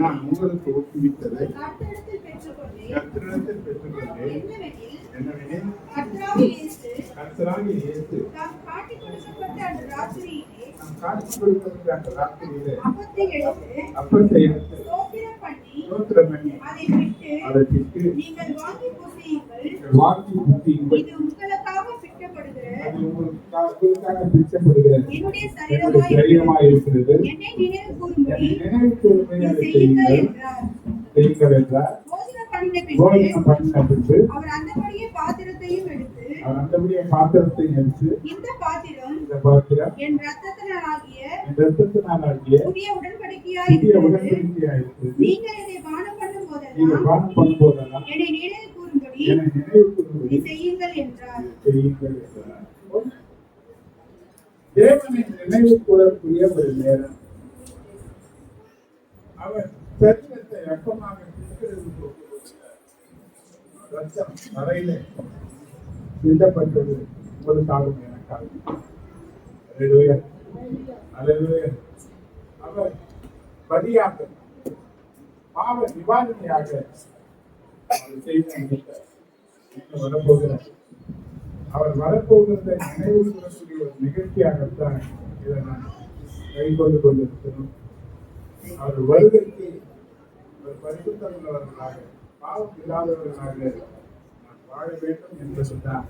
நான் உங்களுக்கு ஒப்புவித்ததை கர்த்தரிடத்தில் பெற்றுக்கொண்டேன். கர்த்தரிடத்தில் பெற்றுக்கொண்டேன். என்னவெனில் கர்த்தராகிய இயேசு கர்த்தராகிய இயேசு தாம் காட்டிக் கொடுக்கப்பட்ட அந்த ராத்திரியிலே நாம் காட்சி கொடுப்பதற்கு அந்த ராத்திரியிலே அப்பத்தை எடுத்து ஸ்தோத்திரம் பண்ணி அதை பிட்டு நீங்கள் வாங்கி புசியுங்கள். இது உங்களுக்காக பிற்கப்படுகிற அது உங்களுக்காக பிரிக்கப்படுகிற என்னுடைய என்னுடைய சரீரமாய் இருக்கிறது. என்னை நினைவு கூறும்படி நினைவு கூறும்படி அதை செய்யுங்கள் செய்யுங்கள் என்றார். என்றார். பண்ணின போஜனம் பண்ணின பின்பு அவர் அந்தபடியே பாத்திரத்தையும் எடுத்து அவர் அந்தபடியே பாத்திரத்தை எடுத்து இந்த பாத்திரம் இந்த பாத்திரம் என் ரத்தத்தினாலாகிய இந்த இரத்தத்தினாலாகிய புதிய உடன்படிக்கையாய் புதிய இருக்கிறது. உடன்படிக்கையாயிருக்கிறது. நீங்கள் இதை பானம் பண்ணும் நீங்க போதெல்லாம் பானம் பண்ணும்போதெல்லாம் என்னை நினைவு கூறும்படி என்னை நினைவு கூறும்படி செய்யுங்கள் என்றார். செய்யுங்கள் என்றார். தேவனை நினைவு கூறக்கூடிய ஒரு நேரம். அவர் சரீரத்தை ரத்தமாக பிடிக்கிறது போல ரத்தம் தரையிலே சிந்தப்பட்டது உங்களுக்காகவும் எனக்காகவும். அல்லேலூயா. அல்லேலூயா. அவர் பலியாக பாவ நிவாரணியாக அவர் செய்து முடித்தார். இன்னும் வரப்போகிறார். அவர் வரப்போகிறத நினைவு கூறக்கூடிய ஒரு நிகழ்ச்சியாகத்தான் இதை நான் கைக்கொண்டு கொண்டிருக்கிறோம். அவர் வருகைக்கு ஒரு பரிசுத்தமுள்ளவர்களாக பாவம் இல்லாதவர்களாக நான் வாழ வேண்டும் என்பதுதான்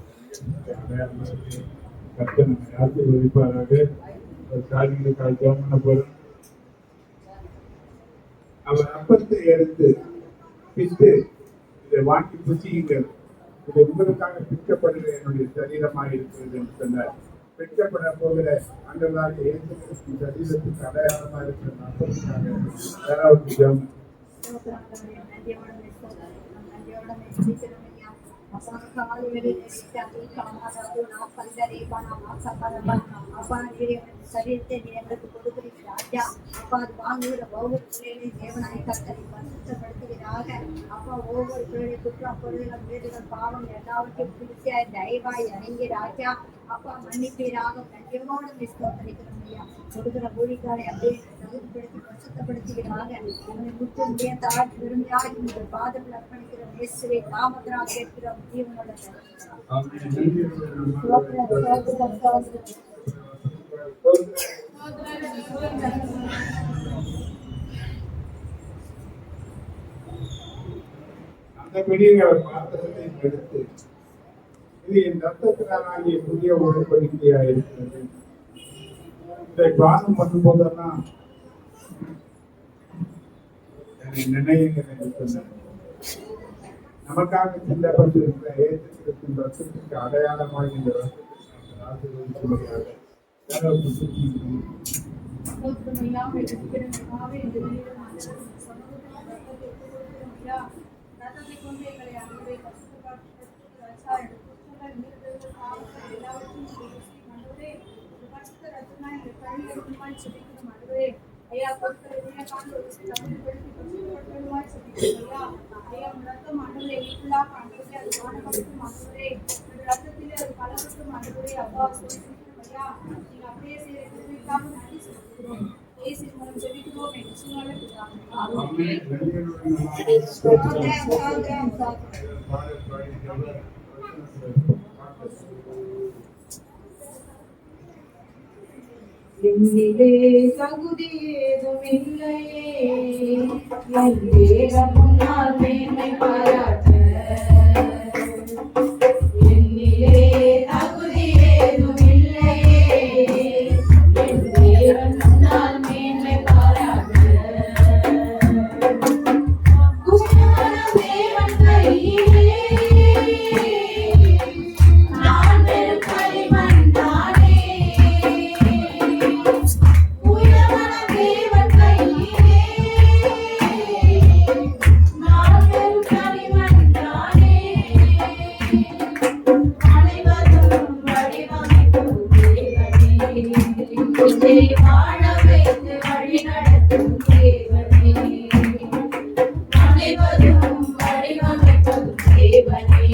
அடையாளமாக கர்த்தர் நம்மை ஆசீர்வதிப்பாராக. ஒரு காரியங்களுக்காக ஜெபம் பண்ண போறோம். அவர் அப்பத்தை எடுத்து பிட்டு இதை வாங்கி புசியுங்கள், இது உங்களுக்காக பிற்கப்படுகிற என்னுடைய சரீரமாக இருக்கிறது என்று சொன்னார். பிற்கப்பட போகிற அங்கதாக இயேசு கிறிஸ்துவின் சரீரத்துக்கு அடையாளமாக இருக்கிற அப்பத்துக்காக யாராவது ஜெபம். சரீரத்தை எங்களுக்கு கொடுக்கிறீங்க ராஜா. அப்பா அது வாங்குகிற ஒவ்வொரு பிள்ளைகளை தேவனாய் கர்த்தரை பரிசுத்தப்படுத்துகிறாக. அப்பா ஒவ்வொரு பிள்ளைகளை குற்றம் பொருள்கள் வீடுகள் பாவம் எல்லாவற்றையும் பிடிச்சாய் தயவாய் இறங்கி ராஜா. அப்பா மன்னிப்பீராக நன்றியோடு ஸ்தோத்திரிக்கிறோம் ஐயா. கொடுக்கிற ஊழிக்காரை அப்படியே தகுதிப்படுத்தி பரிசுத்தப்படுத்துகிறாக. உங்களை முற்றும் தாழ்த்தி பெருமையாக உங்கள் பாதத்தில் அர்ப்பணிக்கிற இயேசுவை நாமத்தினால் கேட்கிறோம். ஜீவனோட அந்த பெரிய பாத்திரத்தை எடுத்து இது என் ரத்தத்தினாலாகிய புதிய உடன்படிக்கையாக இருக்கிறது. இதை பானம் பண்ணும் போதெல்லாம் என்னை நினைவுங்கள் என்று சொன்னார். நமக்காக சிந்தப்பட்டிருக்கிற இயேசு கிறிஸ்துவின் ரத்தத்துக்கு அடையாளமாக இந்த ரத்தத்தை ஆசீர்வதிக்கும்படியாக யாராவது சுற்றியிருக்கிறோம். ஐயா பொறுத்தவரை காண்டு ஐயா ரத்தம் அனுரை வீட்டுலா காண்பது அது காணப்படும் அனுரை ரத்தத்திலே அது கலப்பட்டும் அனுரை அப்பா ஐயா நீங்க அப்படியே செய்யறதுக்காக நன்றி சொல்லுகிறோம். ஏசி மூலம் ஜெபிக்கிறோம் என்று என்னிலே தகுதி ஏதும் இல்லையே, என் தேவன் முன்னால் மேன்மை பாராட்ட. என்னிலே தகுதி ஏதும் இல்லையே, என் தேவன் முன்னால் மேன்மை பாராட்ட. உயர்வான தேவன் கையிலே நான் வெறும் களிமண் தானே. உயர்வான தேவன் கையிலே நான் வெறும் களிமண் தானே. அனைவரும் வடிவமைக்கும் தேவனே, என்னை வாழ வைத்து வழி நடத்தும் தேவனே. அனைவரும் வடிவமைக்கும் தேவனே,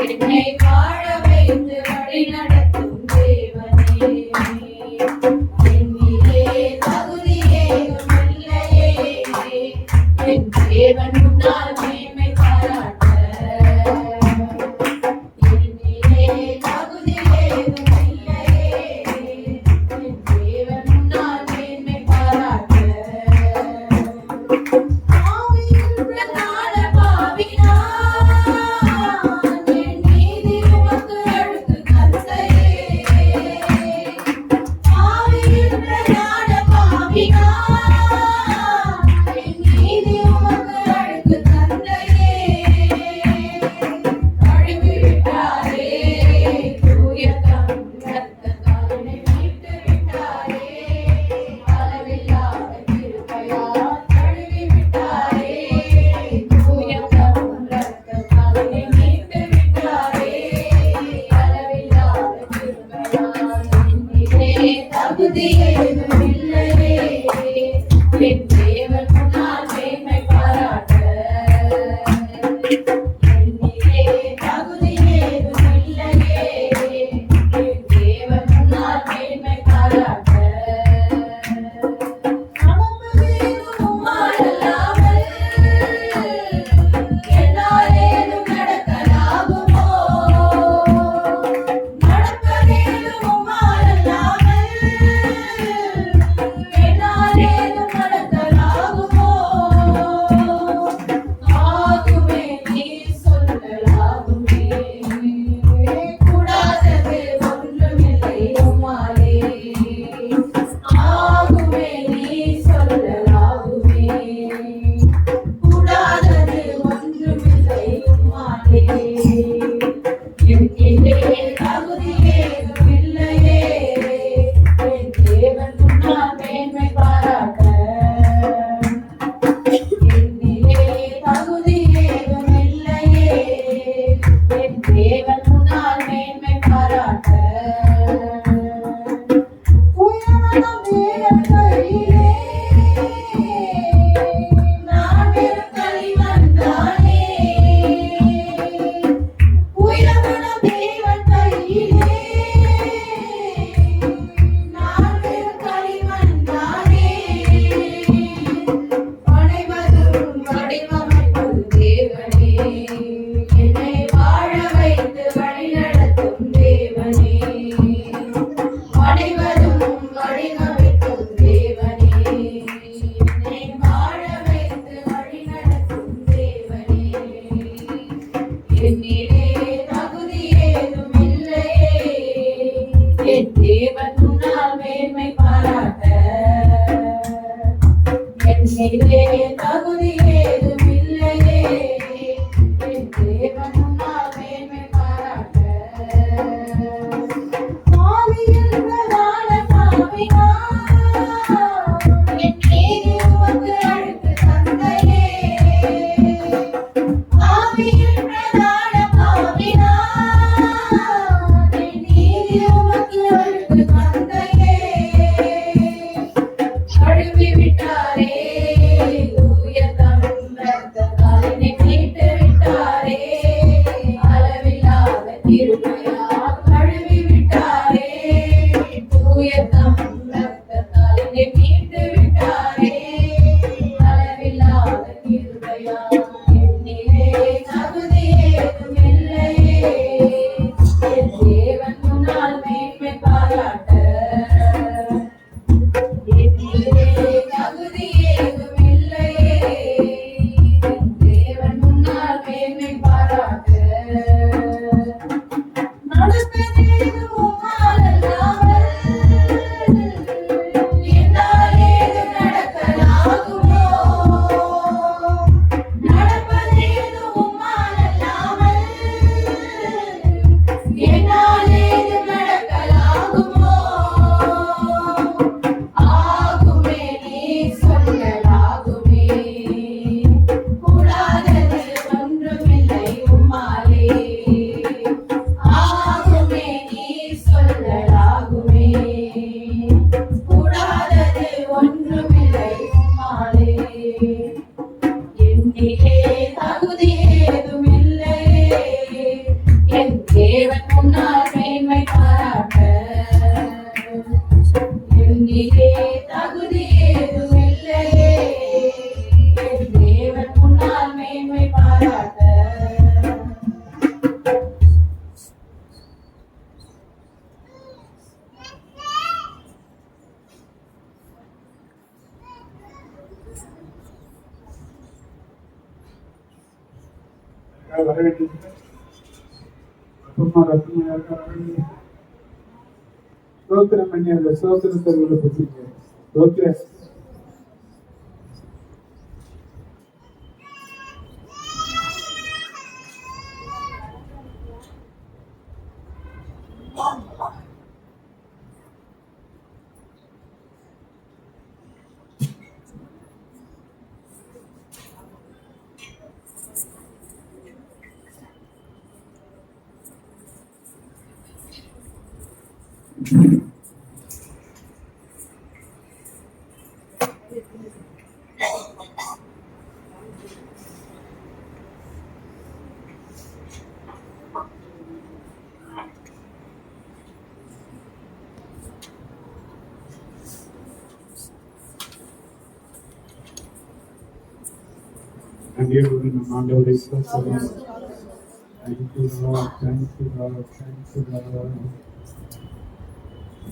என்னை வாழ வைத்து வழி நடத்தும் தேவனே. என்னிலே தகுதி ஏதும் இல்லையே, என் தேவன் முன்னால் மேன்மை பாராட்ட. என்னிலே தகுதி ஏதும் இல்லையே, என் தேவன் முன்னால் மேன்மை பாராட்ட. ஆவியின் பிரதான பாவினான், என் நீதி உமக்கு அழுக்கு தந்தையே. ஆவியின் பிரதான பாவினான், என் நீதி உமக்கு அழுக்கு தந்தையே. வடிவமைக்கும் தேவனே, என்னை வாழ வைத்து வழிநடத்தும் தேவனே, அனைவரும் வடிவமைக்கும் தேவனே, என்னை வாழ வைத்து வழிநடத்தும் தேவனே, என்னிலே தகுதி ஏதும் இல்லையே, என் தேவன் முன்னால் மேன்மை பாராட்ட, என்னிலே தகுதி ஏதும் இல்லையே, என் தேவன் முன்னால் மேன்மை பாராட்ட, பாவியில் பிரதான பாவினார், என் மீது உமக்கு அழுக்கு தந்தையே, பாவியில் பிரதான பாவினார், என் மீது உமக்கு அழுக்கு தந்தையே, கழுவி விட்டாரே தூய தம் இரத்தத்தால் என்னை மீட்டு விட்டாரே, அளவில்லாத கிருபையால் கழுவி விட்டாரே, தூய தம் இரத்தத்தால் என்னை மீட்டு விட்டாரே, அளவில்லாத கிருபையால் என்னிலே தகுதி ஏதும் இல்லையே, என் தேவன் முன்னால் மேன்மை பாராட்ட, என்னிலே தகுதி ஏதும் இல்லையே, என் தேவன் முன்னால் மேன்மை பாராட்ட, நடப்பதேதும் உம்மால் அல்லாமல், என்னால் ஏதும் நடக்கலாகுமோ, நடப்பதேதும் உம்மால் அல்லாமல், என்னால் ஏதும் நடக்கலாகுமோ, ஆகுமே நீர் சொல்லலாகுமே, கூடாதது ஒன்றுமில்லை உம்மாலே, ஆகுமே நீர் சொல்லலாகுமே, கூடாதது ஒன்றுமில்லை உம்மாலே, என்னிலே தகுதி ஏதும் இல்லையே, என் தேவன் முன்னால் மேன்மை பாராட்ட, என்னிலே தகுதி ஏதும் இல்லையே, என் தேவன் முன்னால் மேன்மை பாராட்ட, வர வேண்டியது ரத்தமா யாருக்கா வர வேண்டியது சோத்திரம் பண்ணி அந்த சோத்திரத்தை பற்றிங்க சோத்திர நன்றியோடு நம் ஆண்டவரை ஸ்தோத்திரம். Thank you, Lord. Thank you, Lord. Thank you, Lord.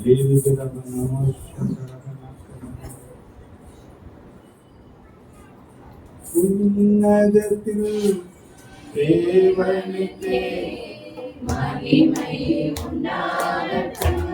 தேவிகரம உன்னதத்தில் தேவனுக்கே மகிமை உண்டாகட்டும்,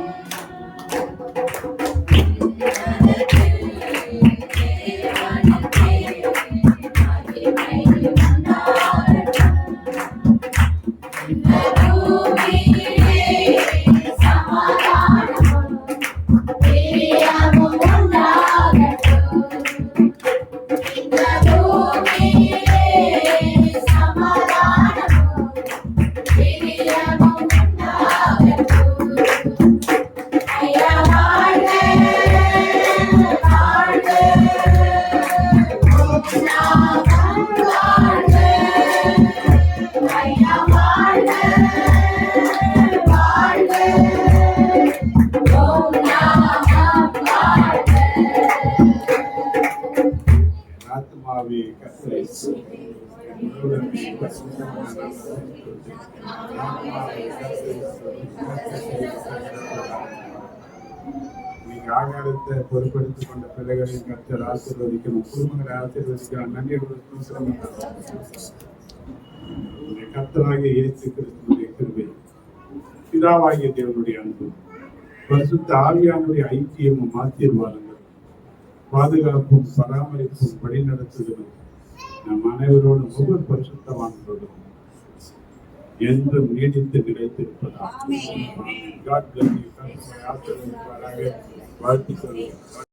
நீங்க ஆகாரத்தை பொறுப்படுத்திக் கொண்ட பிள்ளைகளை கர்த்தர் ஆசீர்வதிக்கணும், குடும்பங்களை ஆசீர்வதிக்கணும். நன்றி கர்த்தராகிய இயேசு கிறிஸ்துவினுடைய கிருபை, பிதாவாகிய தேவனுடைய அன்பு, பரிசுத்த ஆவியானுடைய ஐக்கியமும் ஆசீர்வாதங்கள், பாதுகாப்பும் பராமரிப்பும் வழிநடத்துதலும் நம் அனைவரோடும் ஒவ்வொரு பரிசுத்தவான்களோடும் என்றும் நீடித்து நிலைத்திருப்பதாக. God bless you. வாழ்த்து சொல்லுங்கள்.